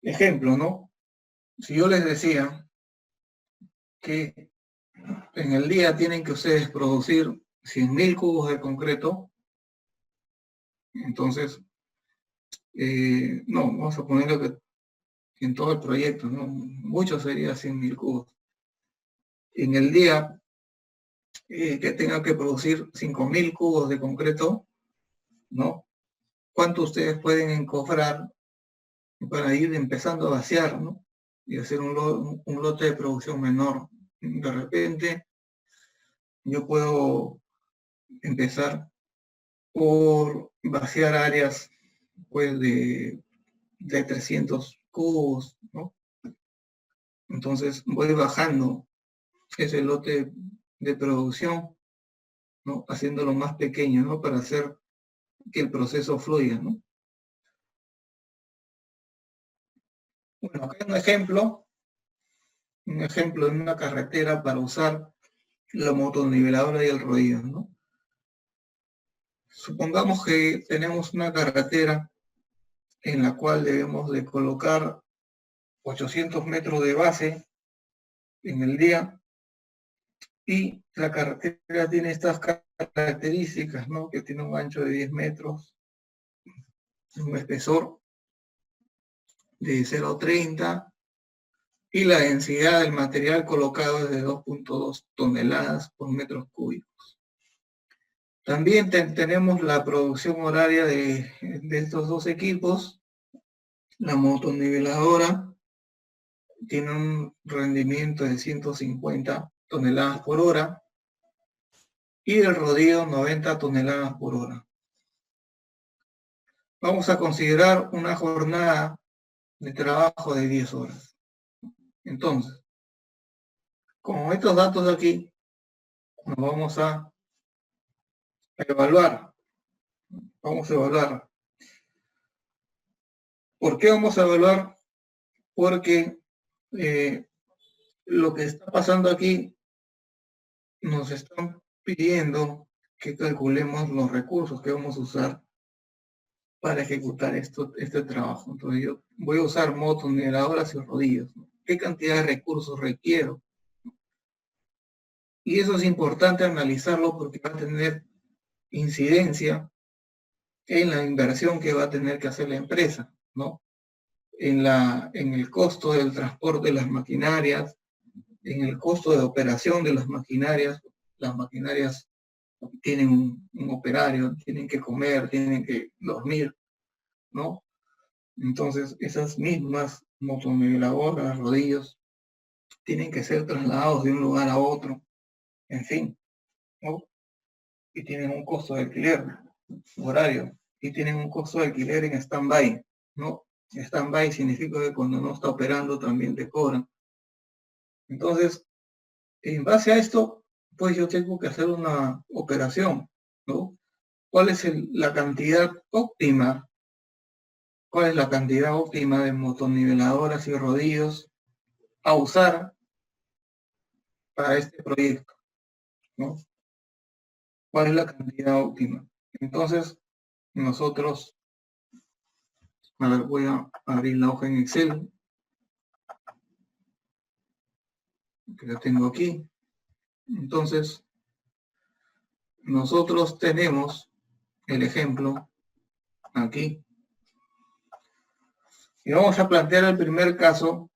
Ejemplo, ¿no? Si yo les decía que en el día tienen que ustedes producir 100.000 cubos de concreto, entonces, no, vamos a ponerlo que en todo el proyecto, ¿no? Mucho sería 100.000 cubos. En el día que tenga que producir 5.000 cubos de concreto, ¿no? ¿Cuánto ustedes pueden cobrar para ir empezando a vaciar, ¿no? Y hacer un lote de producción menor? De repente, yo puedo empezar por vaciar áreas, pues, de 300 cubos, ¿no? Entonces, voy bajando ese lote de producción, ¿no? Haciéndolo más pequeño, ¿no? Para hacer que el proceso fluya, ¿no? Bueno, acá hay un ejemplo de una carretera para usar la motoniveladora y el rodillo, ¿no? Supongamos que tenemos una carretera en la cual debemos de colocar 800 metros de base en el día, y la carretera tiene estas características, ¿no? Que tiene un ancho de 10 metros, un espesor de 0,30 y la densidad del material colocado es de 2.2 toneladas por metros cúbicos. También tenemos la producción horaria de estos dos equipos. La motoniveladora tiene un rendimiento de 150 toneladas por hora y el rodillo 90 toneladas por hora. Vamos a considerar una jornada de trabajo de 10 horas. Entonces, con estos datos de aquí, nos vamos a evaluar. Vamos a evaluar. ¿Por qué vamos a evaluar? Porque lo que está pasando aquí, nos están pidiendo que calculemos los recursos que vamos a usar para ejecutar este trabajo. Entonces yo voy a usar motoniveladoras y rodillos, ¿no? ¿Qué cantidad de recursos requiero? Y eso es importante analizarlo porque va a tener incidencia en la inversión que va a tener que hacer la empresa, ¿no? En el costo del transporte de las maquinarias, en el costo de operación de las maquinarias. Las maquinarias tienen un operario, tienen que comer, tienen que dormir, ¿no? Entonces, esas mismas motoniveladoras, rodillos, tienen que ser trasladados de un lugar a otro, en fin, ¿no? Y tienen un costo de alquiler horario, y tienen un costo de alquiler en stand-by, ¿no? Stand-by significa que cuando no está operando también te cobran. Entonces, en base a esto, pues yo tengo que hacer una operación, ¿no? ¿Cuál es la cantidad óptima? ¿Cuál es la cantidad óptima de motoniveladoras y rodillos a usar para este proyecto, ¿no? ¿Cuál es la cantidad óptima? Entonces, nosotros, a ver, voy a abrir la hoja en Excel, que la tengo aquí. Entonces, nosotros tenemos el ejemplo aquí. Y vamos a plantear el primer caso,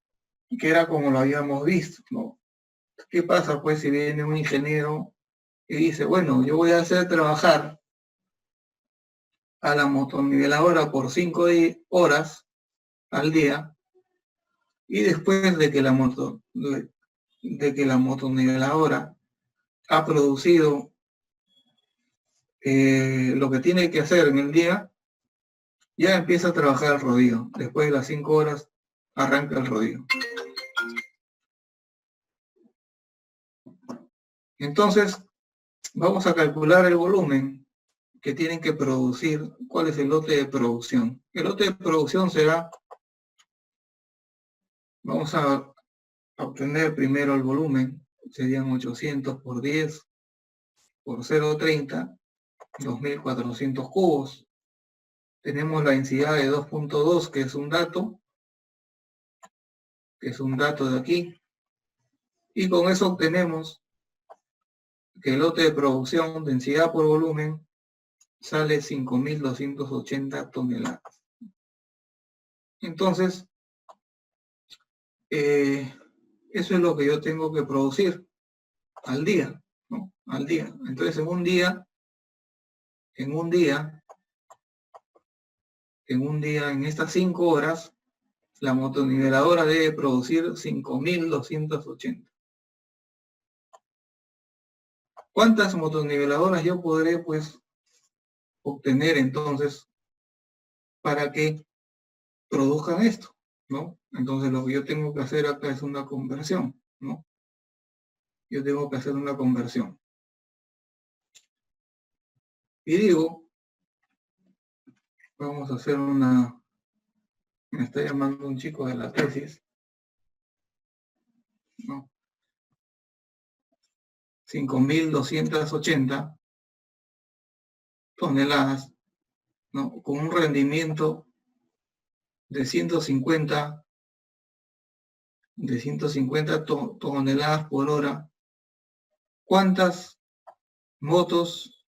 que era como lo habíamos visto, ¿no? ¿Qué pasa, pues, si viene un ingeniero y dice, bueno, yo voy a hacer trabajar a la motoniveladora por 5 horas al día, y después de que la motoniveladora ha producido lo que tiene que hacer en el día, ya empieza a trabajar el rodillo. Después de las 5 horas arranca el rodillo. Entonces, vamos a calcular el volumen que tienen que producir, ¿cuál es el lote de producción? El lote de producción será, vamos a obtener primero el volumen, serían 800 por 10 por 0,30, 2.400 cubos. Tenemos la densidad de 2.2, que es un dato, de aquí, y con eso obtenemos que el lote de producción, densidad por volumen, sale 5.280 toneladas. Entonces, eso es lo que yo tengo que producir al día, ¿no? Al día. Entonces, en un día, en estas 5 horas, la motoniveladora debe producir 5.280. ¿Cuántas motoniveladoras yo podré, pues, obtener entonces para que produzcan esto, ¿no? Entonces lo que yo tengo que hacer acá es una conversión, ¿no? Yo tengo que hacer una conversión. Y digo, vamos a hacer una, me está llamando un chico de la tesis, ¿no? 5.280 toneladas, ¿no? Con un rendimiento de 150 toneladas por hora. ¿Cuántas motos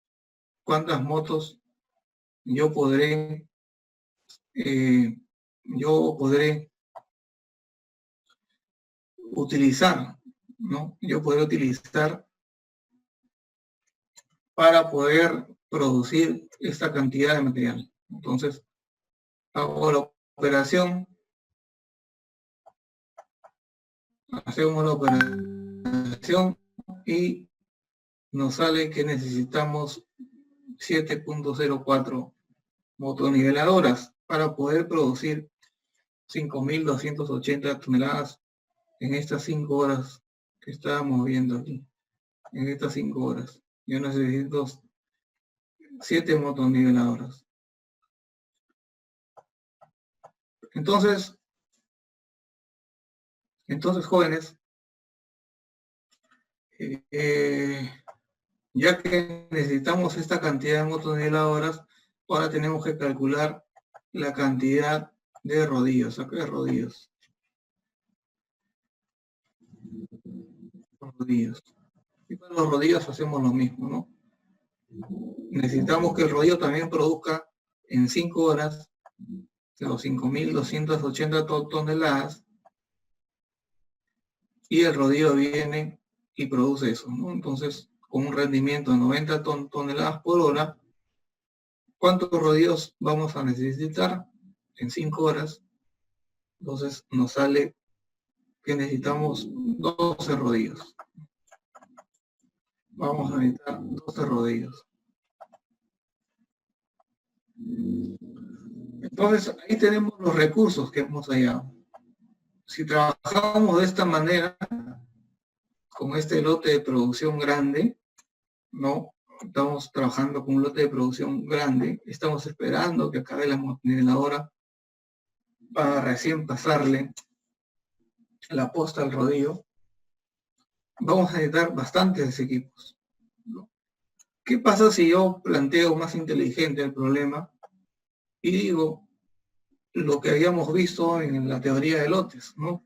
yo podré utilizar, ¿no? Yo podré utilizar para poder producir esta cantidad de material. Entonces, hago la operación, hacemos la operación y nos sale que necesitamos 7.04 motoniveladoras para poder producir 5.280 toneladas en estas 5 horas que estábamos viendo aquí. En estas 5 horas. Yo necesito 7 motoniveladoras. Entonces, jóvenes, ya que necesitamos esta cantidad de motoniveladoras, ahora tenemos que calcular la cantidad de rodillos. Acá hay rodillos. Y para los rodillos hacemos lo mismo, ¿no? Necesitamos que el rodillo también produzca en 5 horas los 5.280 toneladas, y el rodillo viene y produce eso, ¿no? Entonces, con un rendimiento de 90 toneladas por hora, ¿cuántos rodillos vamos a necesitar en 5 horas? Entonces, nos sale que necesitamos 12 rodillos. Vamos a necesitar 12 rodillos. Entonces, ahí tenemos los recursos que hemos hallado. Si trabajamos de esta manera, con este lote de producción grande, ¿no? Estamos trabajando con un lote de producción grande, estamos esperando que acabe la motoniveladoras para recién pasarle la posta al rodillo. Vamos a necesitar bastantes equipos, ¿no? ¿Qué pasa si yo planteo más inteligente el problema y digo lo que habíamos visto en la teoría de lotes, ¿no?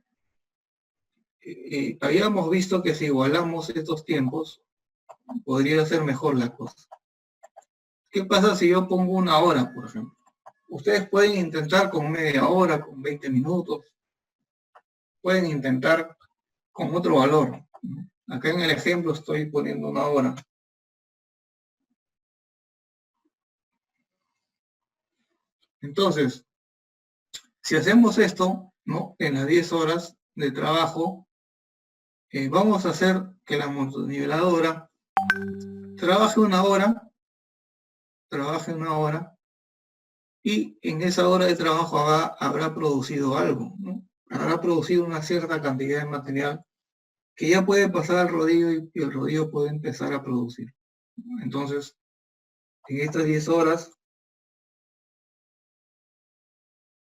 Habíamos visto que si igualamos estos tiempos, podría ser mejor la cosa. ¿Qué pasa si yo pongo 1 hora, por ejemplo? Ustedes pueden intentar con media hora, con 20 minutos, pueden intentar con otro valor. Acá en el ejemplo estoy poniendo 1 hora. Entonces, si hacemos esto, ¿no? En las 10 horas de trabajo, vamos a hacer que la motoniveladora trabaje 1 hora, y en esa hora de trabajo habrá producido algo, ¿no? Habrá producido una cierta cantidad de material que ya puede pasar al rodillo y el rodillo puede empezar a producir. Entonces, en estas 10 horas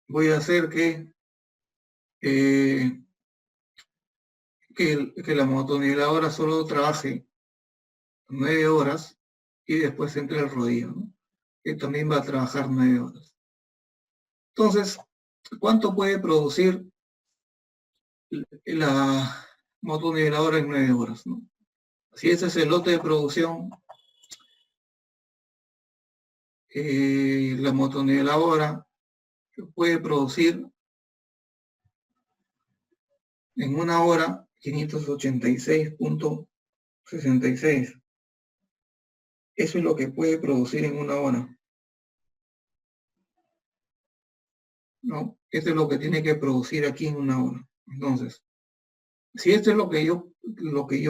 voy a hacer que la motoniveladora solo trabaje 9 horas y después entre el rodillo, ¿no? Que también va a trabajar 9 horas. Entonces, ¿cuánto puede producir la motoniveladora en 9 horas, ¿no? Si ese es el lote de producción, la motoniveladora puede producir en una hora 586.66. Eso es lo que puede producir en una hora, ¿no? Esto es lo que tiene que producir aquí en una hora. Entonces, si esto es lo que yo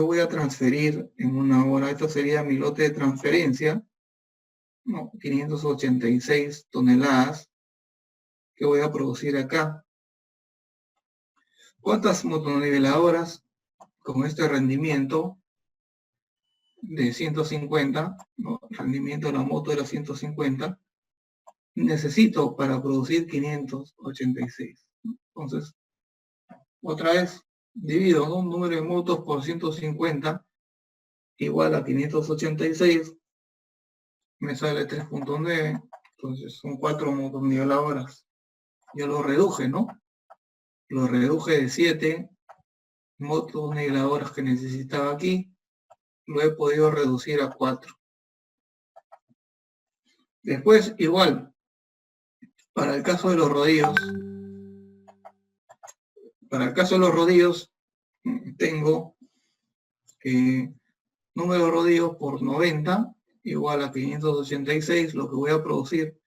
voy a transferir en una hora, esto sería mi lote de transferencia, ¿no? 586 toneladas que voy a producir acá. ¿Cuántas motoniveladoras con este rendimiento de 150, ¿no? El rendimiento de la moto era 150, necesito para producir 586? Entonces, otra vez, divido, ¿no? Un número de motos por 150 igual a 586, me sale 3.9, entonces son 4 motoniveladoras. Yo lo reduje, ¿no? Lo reduje de 7 motoniveladoras que necesitaba aquí, lo he podido reducir a 4. Después, igual, para el caso de los rodillos, tengo número de rodillos por 90 igual a 586, lo que voy a producir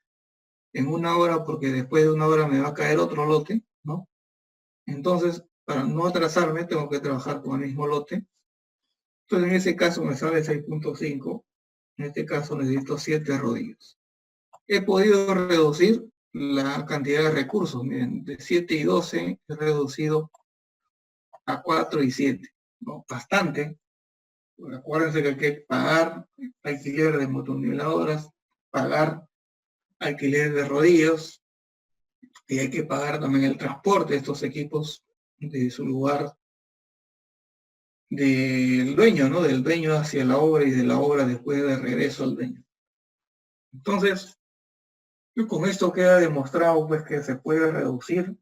en una hora, porque después de una hora me va a caer otro lote, ¿no? Entonces, para no atrasarme, tengo que trabajar con el mismo lote. Entonces, en ese caso me sale 6.5. En este caso necesito 7 rodillos. He podido reducir la cantidad de recursos. Miren, de 7 y 12 he reducido a 4 y 7, ¿no? Bastante. Acuérdense que hay que pagar alquiler de motoniveladoras, pagar alquiler de rodillos, y hay que pagar también el transporte de estos equipos de su lugar del dueño, ¿no? Del dueño hacia la obra y de la obra después de regreso al dueño. Entonces, con esto queda demostrado pues que se puede reducir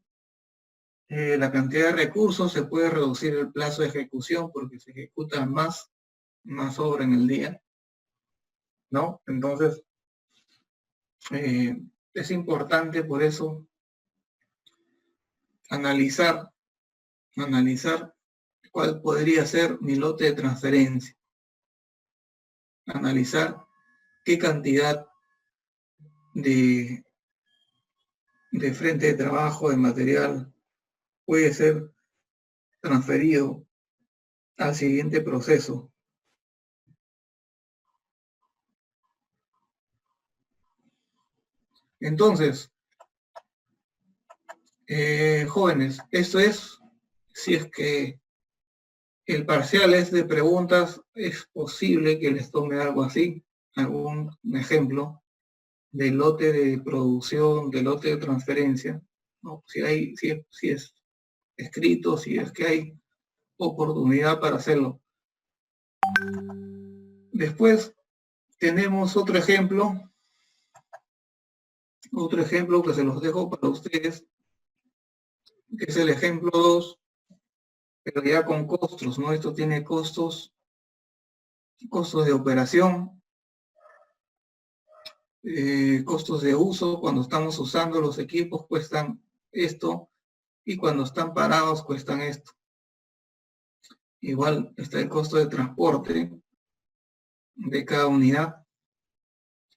la cantidad de recursos, se puede reducir el plazo de ejecución porque se ejecuta más obra en el día, ¿no? Entonces, es importante por eso analizar cuál podría ser mi lote de transferencia, analizar qué cantidad de frente de trabajo, de material, puede ser transferido al siguiente proceso. Entonces, jóvenes, esto es, si es que el parcial es de preguntas, es posible que les tome algo así, algún ejemplo de lote de producción, de lote de transferencia, ¿no? Si es escrito, si es que hay oportunidad para hacerlo. Después tenemos otro ejemplo que se los dejo para ustedes, que es el ejemplo 2, pero ya con costos, ¿no? Esto tiene costos de operación, costos de uso. Cuando estamos usando los equipos cuestan esto, y cuando están parados cuestan esto. Igual está el costo de transporte de cada unidad.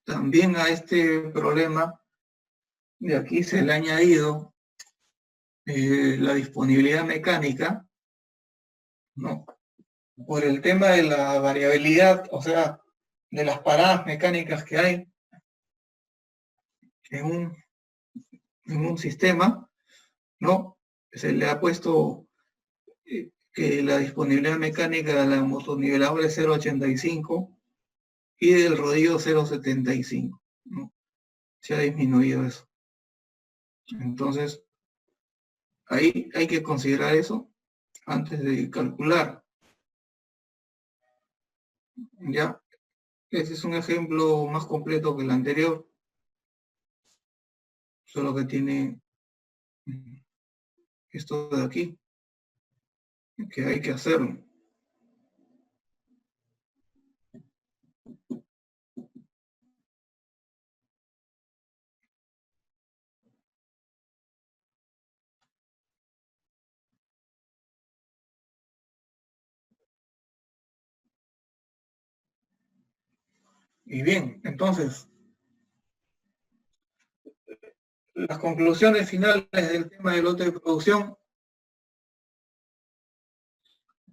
También a este problema de aquí se le ha añadido la disponibilidad mecánica, ¿no? Por el tema de la variabilidad, o sea, de las paradas mecánicas que hay en un sistema, ¿no? Se le ha puesto que la disponibilidad mecánica de la motoniveladora es 0.85, y del rodillo 0,75, ¿no? Se ha disminuido eso. Entonces, ahí hay que considerar eso antes de calcular. Ya, ese es un ejemplo más completo que el anterior, solo que tiene esto de aquí, que hay que hacerlo. Y bien, entonces, las conclusiones finales del tema del lote de producción,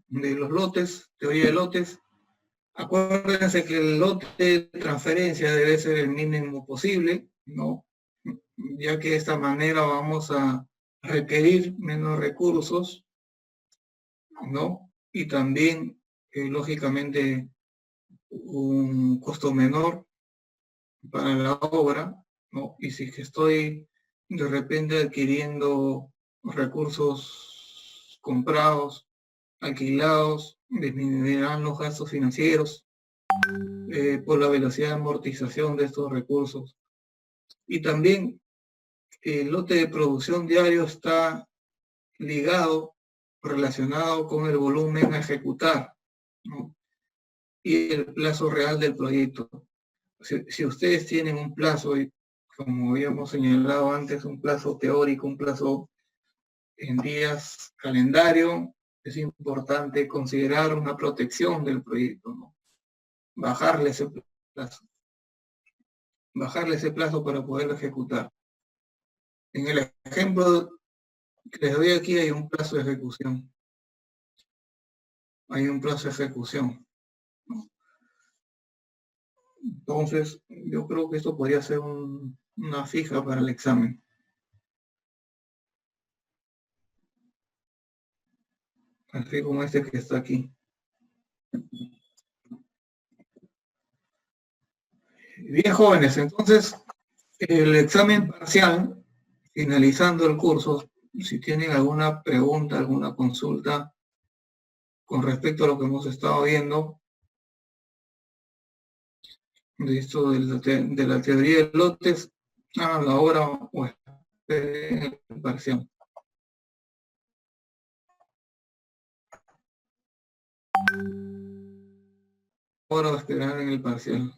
de los lotes, teoría de lotes. Acuérdense que el lote de transferencia debe ser el mínimo posible, ¿no? Ya que de esta manera vamos a requerir menos recursos, ¿no? Y también, lógicamente, un costo menor para la obra, ¿no? Y si es que estoy de repente adquiriendo recursos comprados, alquilados, disminuirán los gastos financieros por la velocidad de amortización de estos recursos. Y también el lote de producción diario está ligado, relacionado con el volumen a ejecutar, ¿no? Y el plazo real del proyecto. Si ustedes tienen un plazo, y como habíamos señalado antes, un plazo teórico, un plazo en días calendario, es importante considerar una protección del proyecto, ¿no? Bajarle ese plazo, para poderlo ejecutar. En el ejemplo que les doy aquí hay un plazo de ejecución. Hay un plazo de ejecución, ¿no? Entonces, yo creo que esto podría ser una fija para el examen. Así como este que está aquí. Bien, jóvenes, entonces, el examen parcial, finalizando el curso, si tienen alguna pregunta, alguna consulta con respecto a lo que hemos estado viendo, de esto de la teoría de lotes, háganlo ahora o esperen el parcial. Ahora o esperar en el parcial.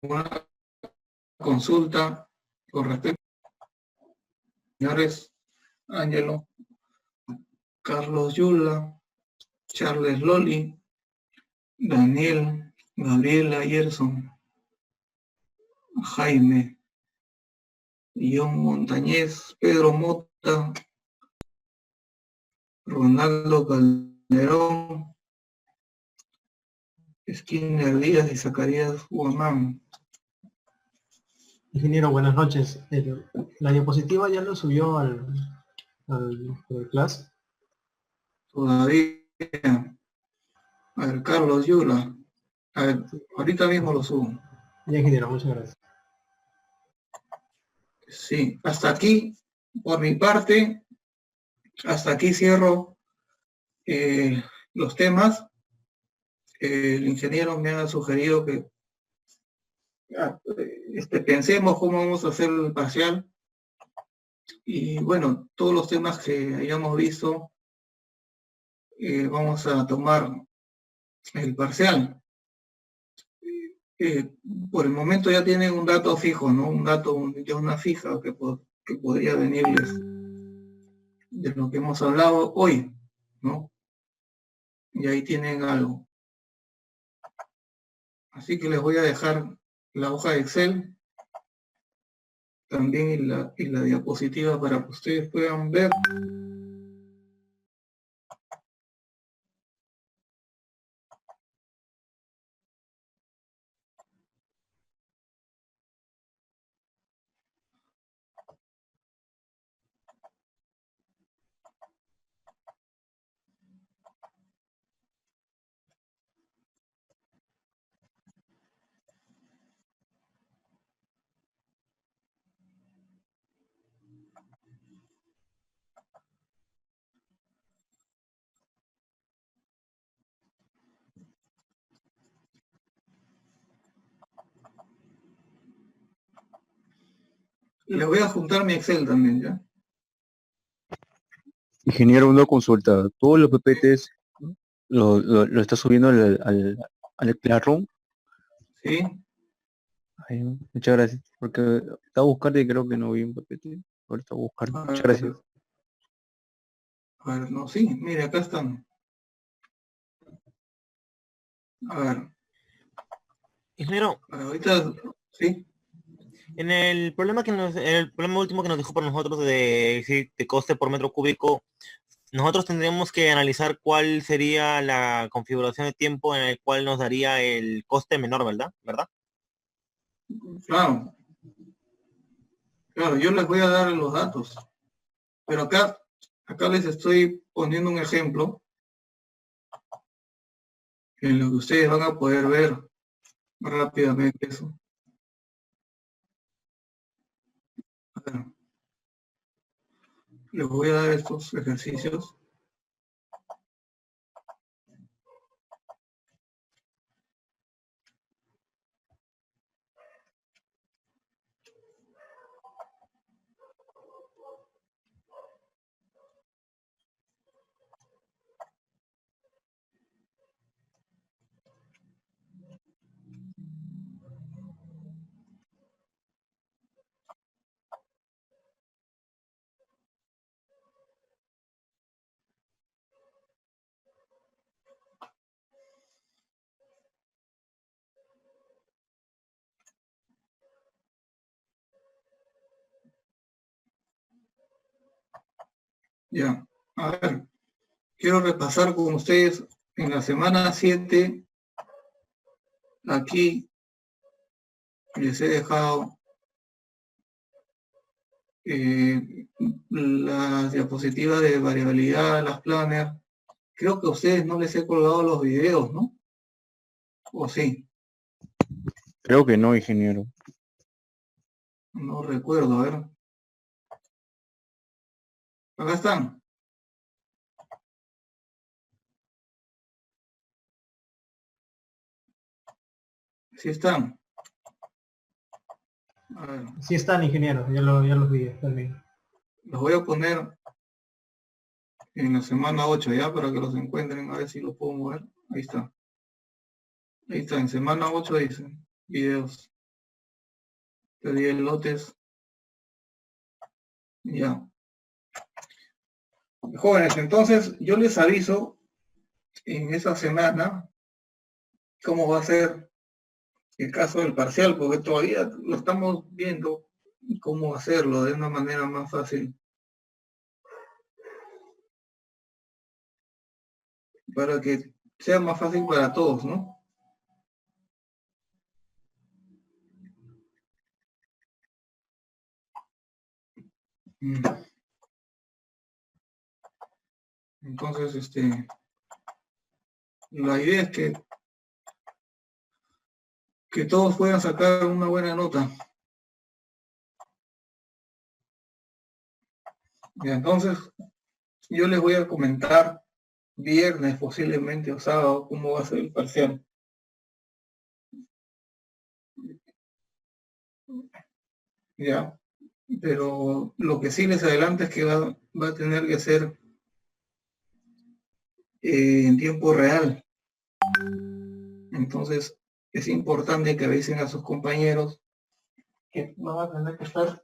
Una consulta con respecto, señores Ángelo, Carlos Yula, Charles Loli, Daniel, Gabriela Yerson, Jaime, John Montañez, Pedro Mota, Ronaldo Calderón, Skinner Díaz y Zacarías Guamán. Ingeniero, buenas noches. La diapositiva ya lo subió al class. Todavía. A ver, Carlos Yula. A ver, ahorita mismo lo subo. Ya, ingeniero, muchas gracias. Sí, hasta aquí, por mi parte, hasta aquí cierro los temas. El ingeniero me ha sugerido que pensemos cómo vamos a hacer el parcial. Y bueno, todos los temas que hayamos visto, vamos a tomar el parcial. Por el momento ya tienen un dato fijo, ¿no? Un dato, ya una fija que podría venirles de lo que hemos hablado hoy, ¿no? Y ahí tienen algo. Así que les voy a dejar la hoja de Excel también y la diapositiva para que ustedes puedan ver. Le voy a juntar mi Excel también, ¿ya? Ingeniero, una consulta. Todos los PPTs lo está subiendo al Classroom. Sí. Ay, muchas gracias. Porque estaba buscando y creo que no vi un PPT. Ahora estaba buscando. A Muchas gracias. ver, a ver, no, sí, mire, acá están. A ver, Ingeniero, ahorita, sí, en el problema el problema último que nos dejó por nosotros de coste por metro cúbico, nosotros tendríamos que analizar cuál sería la configuración de tiempo en el cual nos daría el coste menor, ¿verdad? ¿Verdad? claro, claro, yo les voy a dar los datos, pero acá les estoy poniendo un ejemplo en lo que ustedes van a poder ver rápidamente eso. A ver, les voy a dar estos ejercicios. Ya, a ver, quiero repasar con ustedes en la semana 7, aquí les he dejado las diapositivas de variabilidad, las planners. Creo que a ustedes no les he colgado los videos, ¿no? ¿O sí? Creo que no, ingeniero. No recuerdo, a ver. Acá están. Sí están. A ver, Sí están, ingeniero, ya los vi también. los voy a poner en la semana 8 ya para que los encuentren, a ver si los puedo mover. Ahí está. Ahí está, en semana 8 dice, videos. Te di el lotes. Ya. Jóvenes, entonces yo les aviso en esa semana cómo va a ser el caso del parcial, porque todavía lo estamos viendo cómo hacerlo de una manera más fácil para que sea más fácil para todos, ¿no? Mm. Entonces, la idea es que todos puedan sacar una buena nota. Y entonces, yo les voy a comentar viernes posiblemente o sábado cómo va a ser el parcial. Ya, pero lo que sí les adelanto es que va a tener que ser en tiempo real. Entonces, es importante que avisen a sus compañeros que no van a tener que estar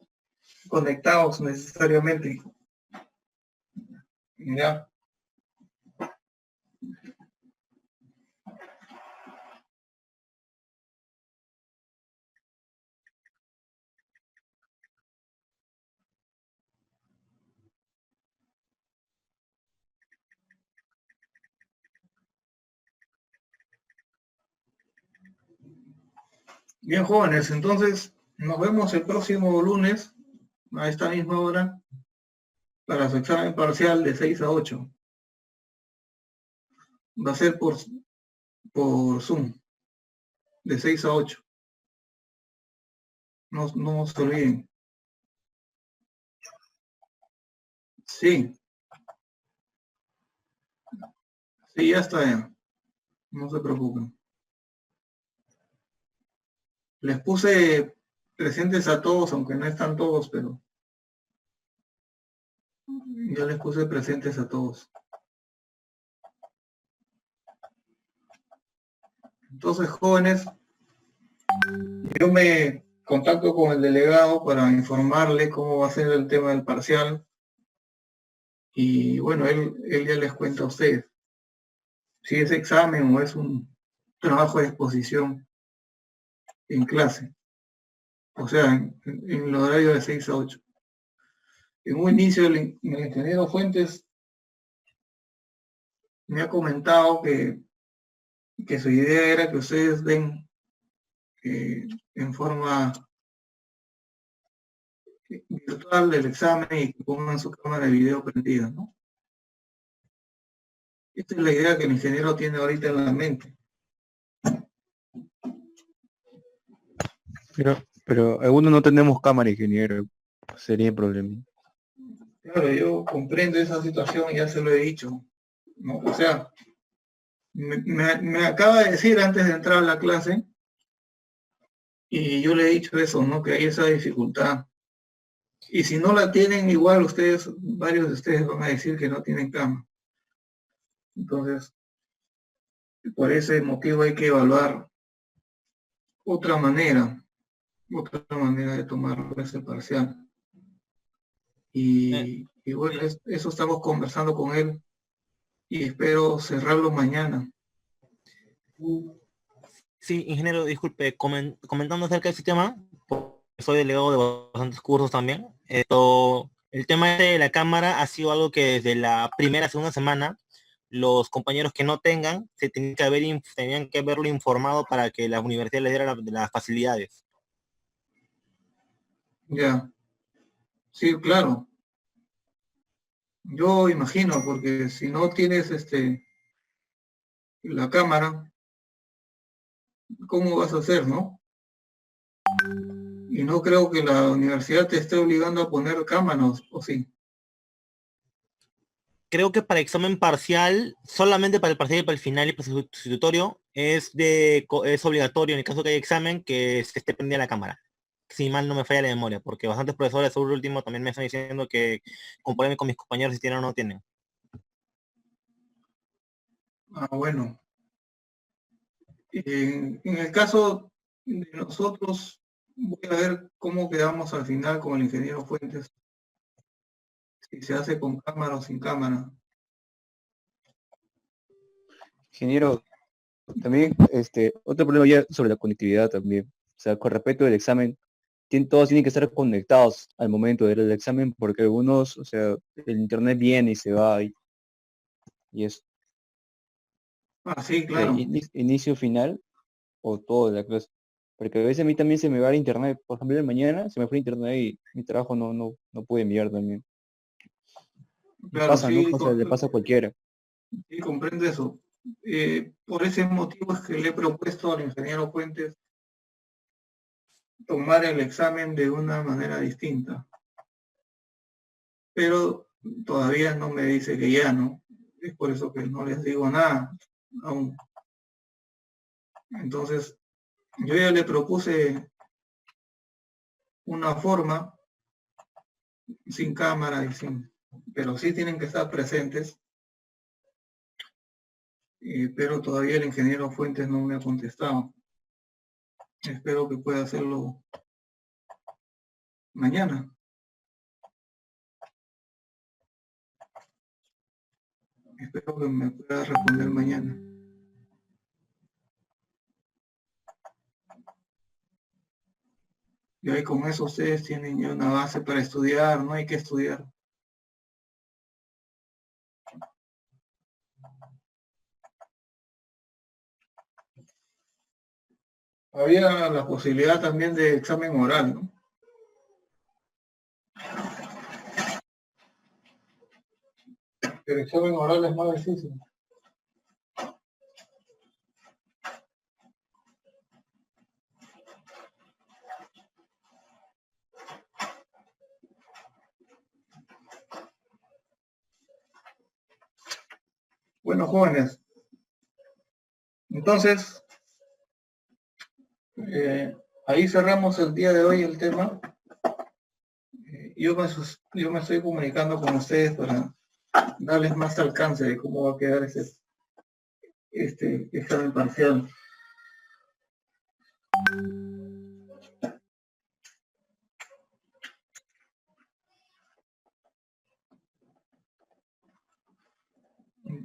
conectados necesariamente. Ya. Bien, jóvenes, entonces nos vemos el próximo lunes a esta misma hora para su examen parcial de 6 a 8. Va a ser por Zoom, de 6 a 8. No se olviden. Sí, sí, ya está ya. No se preocupen. Les puse presentes a todos, aunque no están todos, pero yo les puse presentes a todos. Entonces, jóvenes, yo me contacto con el delegado para informarle cómo va a ser el tema del parcial. Y bueno, él ya les cuenta a ustedes si es examen o es un trabajo de exposición en clase. O sea, en el horario de 6 a 8. En un inicio, el ingeniero Fuentes me ha comentado que su idea era que ustedes den en forma virtual del examen y que pongan su cámara de video prendida, ¿no? Esta es la idea que el ingeniero tiene ahorita en la mente. Pero algunos no tenemos cámara, ingeniero. Sería el problema. Claro, yo comprendo esa situación, ya se lo he dicho, ¿no? O sea, me acaba de decir antes de entrar a la clase, y yo le he dicho eso, ¿no? Que hay esa dificultad. Y si no la tienen, igual ustedes, varios de ustedes van a decir que no tienen cama. Entonces, por ese motivo hay que evaluar otra manera de tomar ese parcial. Y bueno, eso estamos conversando con él y espero cerrarlo mañana. Sí, ingeniero, disculpe, comentando acerca de ese tema, porque soy delegado de bastantes cursos también. El tema de la cámara ha sido algo que desde la segunda semana, los compañeros que no tengan, tenían que haberlo informado para que la universidad les diera las facilidades. Ya, sí, claro. Yo imagino, porque si no tienes la cámara, ¿cómo vas a hacer, no? Y no creo que la universidad te esté obligando a poner cámaras, ¿o sí? Creo que para examen parcial, solamente para el parcial y para el final y para el sustitutorio, es obligatorio en el caso que haya examen que se esté prendida la cámara. Si mal no me falla la memoria, porque bastantes profesores sobre último también me están diciendo que compárame con mis compañeros si tienen o no tienen. Ah, bueno. En el caso de nosotros, voy a ver cómo quedamos al final con el ingeniero Fuentes, si se hace con cámara o sin cámara. Ingeniero, también otro problema ya sobre la conectividad también. O sea, con respecto al examen, todos tienen que estar conectados al momento del examen porque algunos, o sea, el internet viene y se va y es Ah, sí, de claro. inicio final o todo de la clase. Porque a veces a mí también se me va el internet. Por ejemplo, de mañana se me fue el internet y mi trabajo no pude enviar también. Y Claro, pasa, ¿no? sí, Le pasa a cualquiera. sí, comprendo eso. Por ese motivo es que le he propuesto al ingeniero Fuentes tomar el examen de una manera distinta. Pero todavía no me dice que ya, ¿no? Es por eso que no les digo nada aún. Entonces, yo ya le propuse una forma sin cámara y pero sí tienen que estar presentes. Pero todavía el ingeniero Fuentes no me ha contestado. Espero que pueda hacerlo mañana. Espero que me pueda responder mañana. Y ahí con eso ustedes tienen ya una base para estudiar, no hay que estudiar. Había la posibilidad también de examen oral, ¿no? El examen oral es más difícil. Bueno, jóvenes, entonces, ahí cerramos el día de hoy el tema. Yo me estoy comunicando con ustedes para darles más alcance de cómo va a quedar este examen parcial.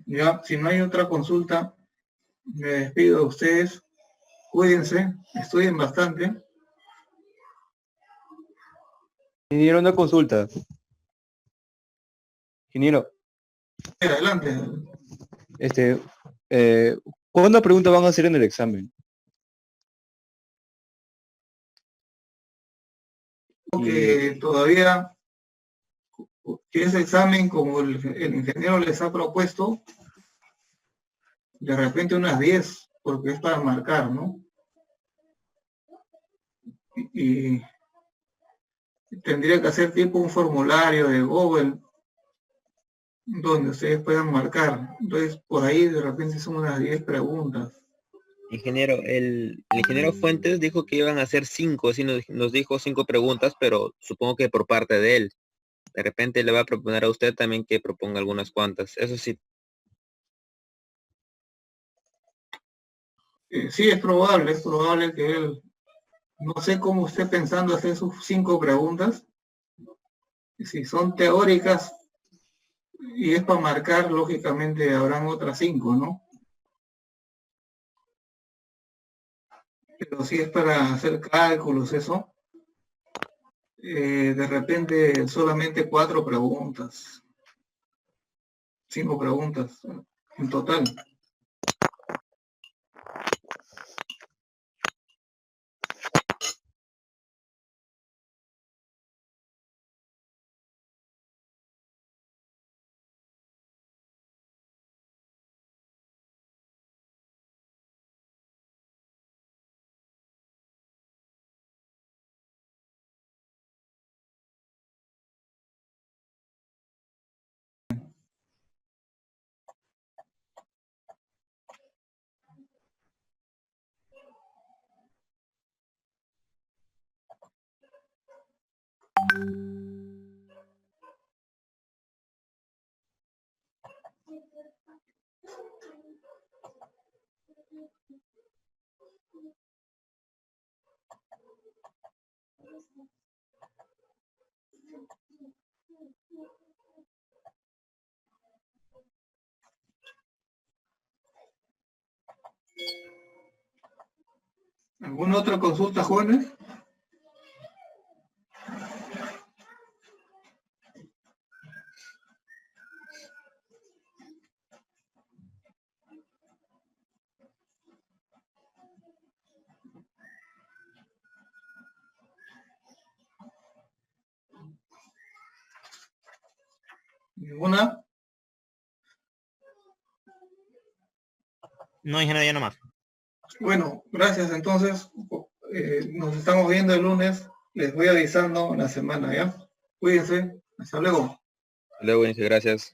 Ya, si no hay otra consulta, me despido de ustedes. Cuídense, estudien bastante. Ingeniero, una consulta. Ingeniero, Adelante. ¿cuántas preguntas van a hacer en el examen? Que todavía, que ese examen, como el ingeniero les ha propuesto, de repente unas 10, porque es para marcar, ¿no? Y tendría que hacer tipo un formulario de Google donde ustedes puedan marcar. Entonces, por ahí de repente son unas 10 preguntas. Ingeniero, el ingeniero Fuentes dijo que iban a hacer 5, así nos dijo 5 preguntas, pero supongo que por parte de él. De repente le va a proponer a usted también que proponga algunas cuantas. Eso sí. Sí, es probable que él, no sé cómo esté pensando hacer sus 5 preguntas. Si son teóricas y es para marcar, lógicamente habrán otras 5, ¿no? Pero si es para hacer cálculos, eso, de repente solamente 4 preguntas, 5 preguntas en total. ¿Alguna otra consulta, jóvenes? ¿Ninguna? No, ingeniero, ya nomás. Bueno, gracias. Entonces, nos estamos viendo el lunes. Les voy avisando la semana, ¿ya? Cuídense. Hasta luego. Luego, gracias.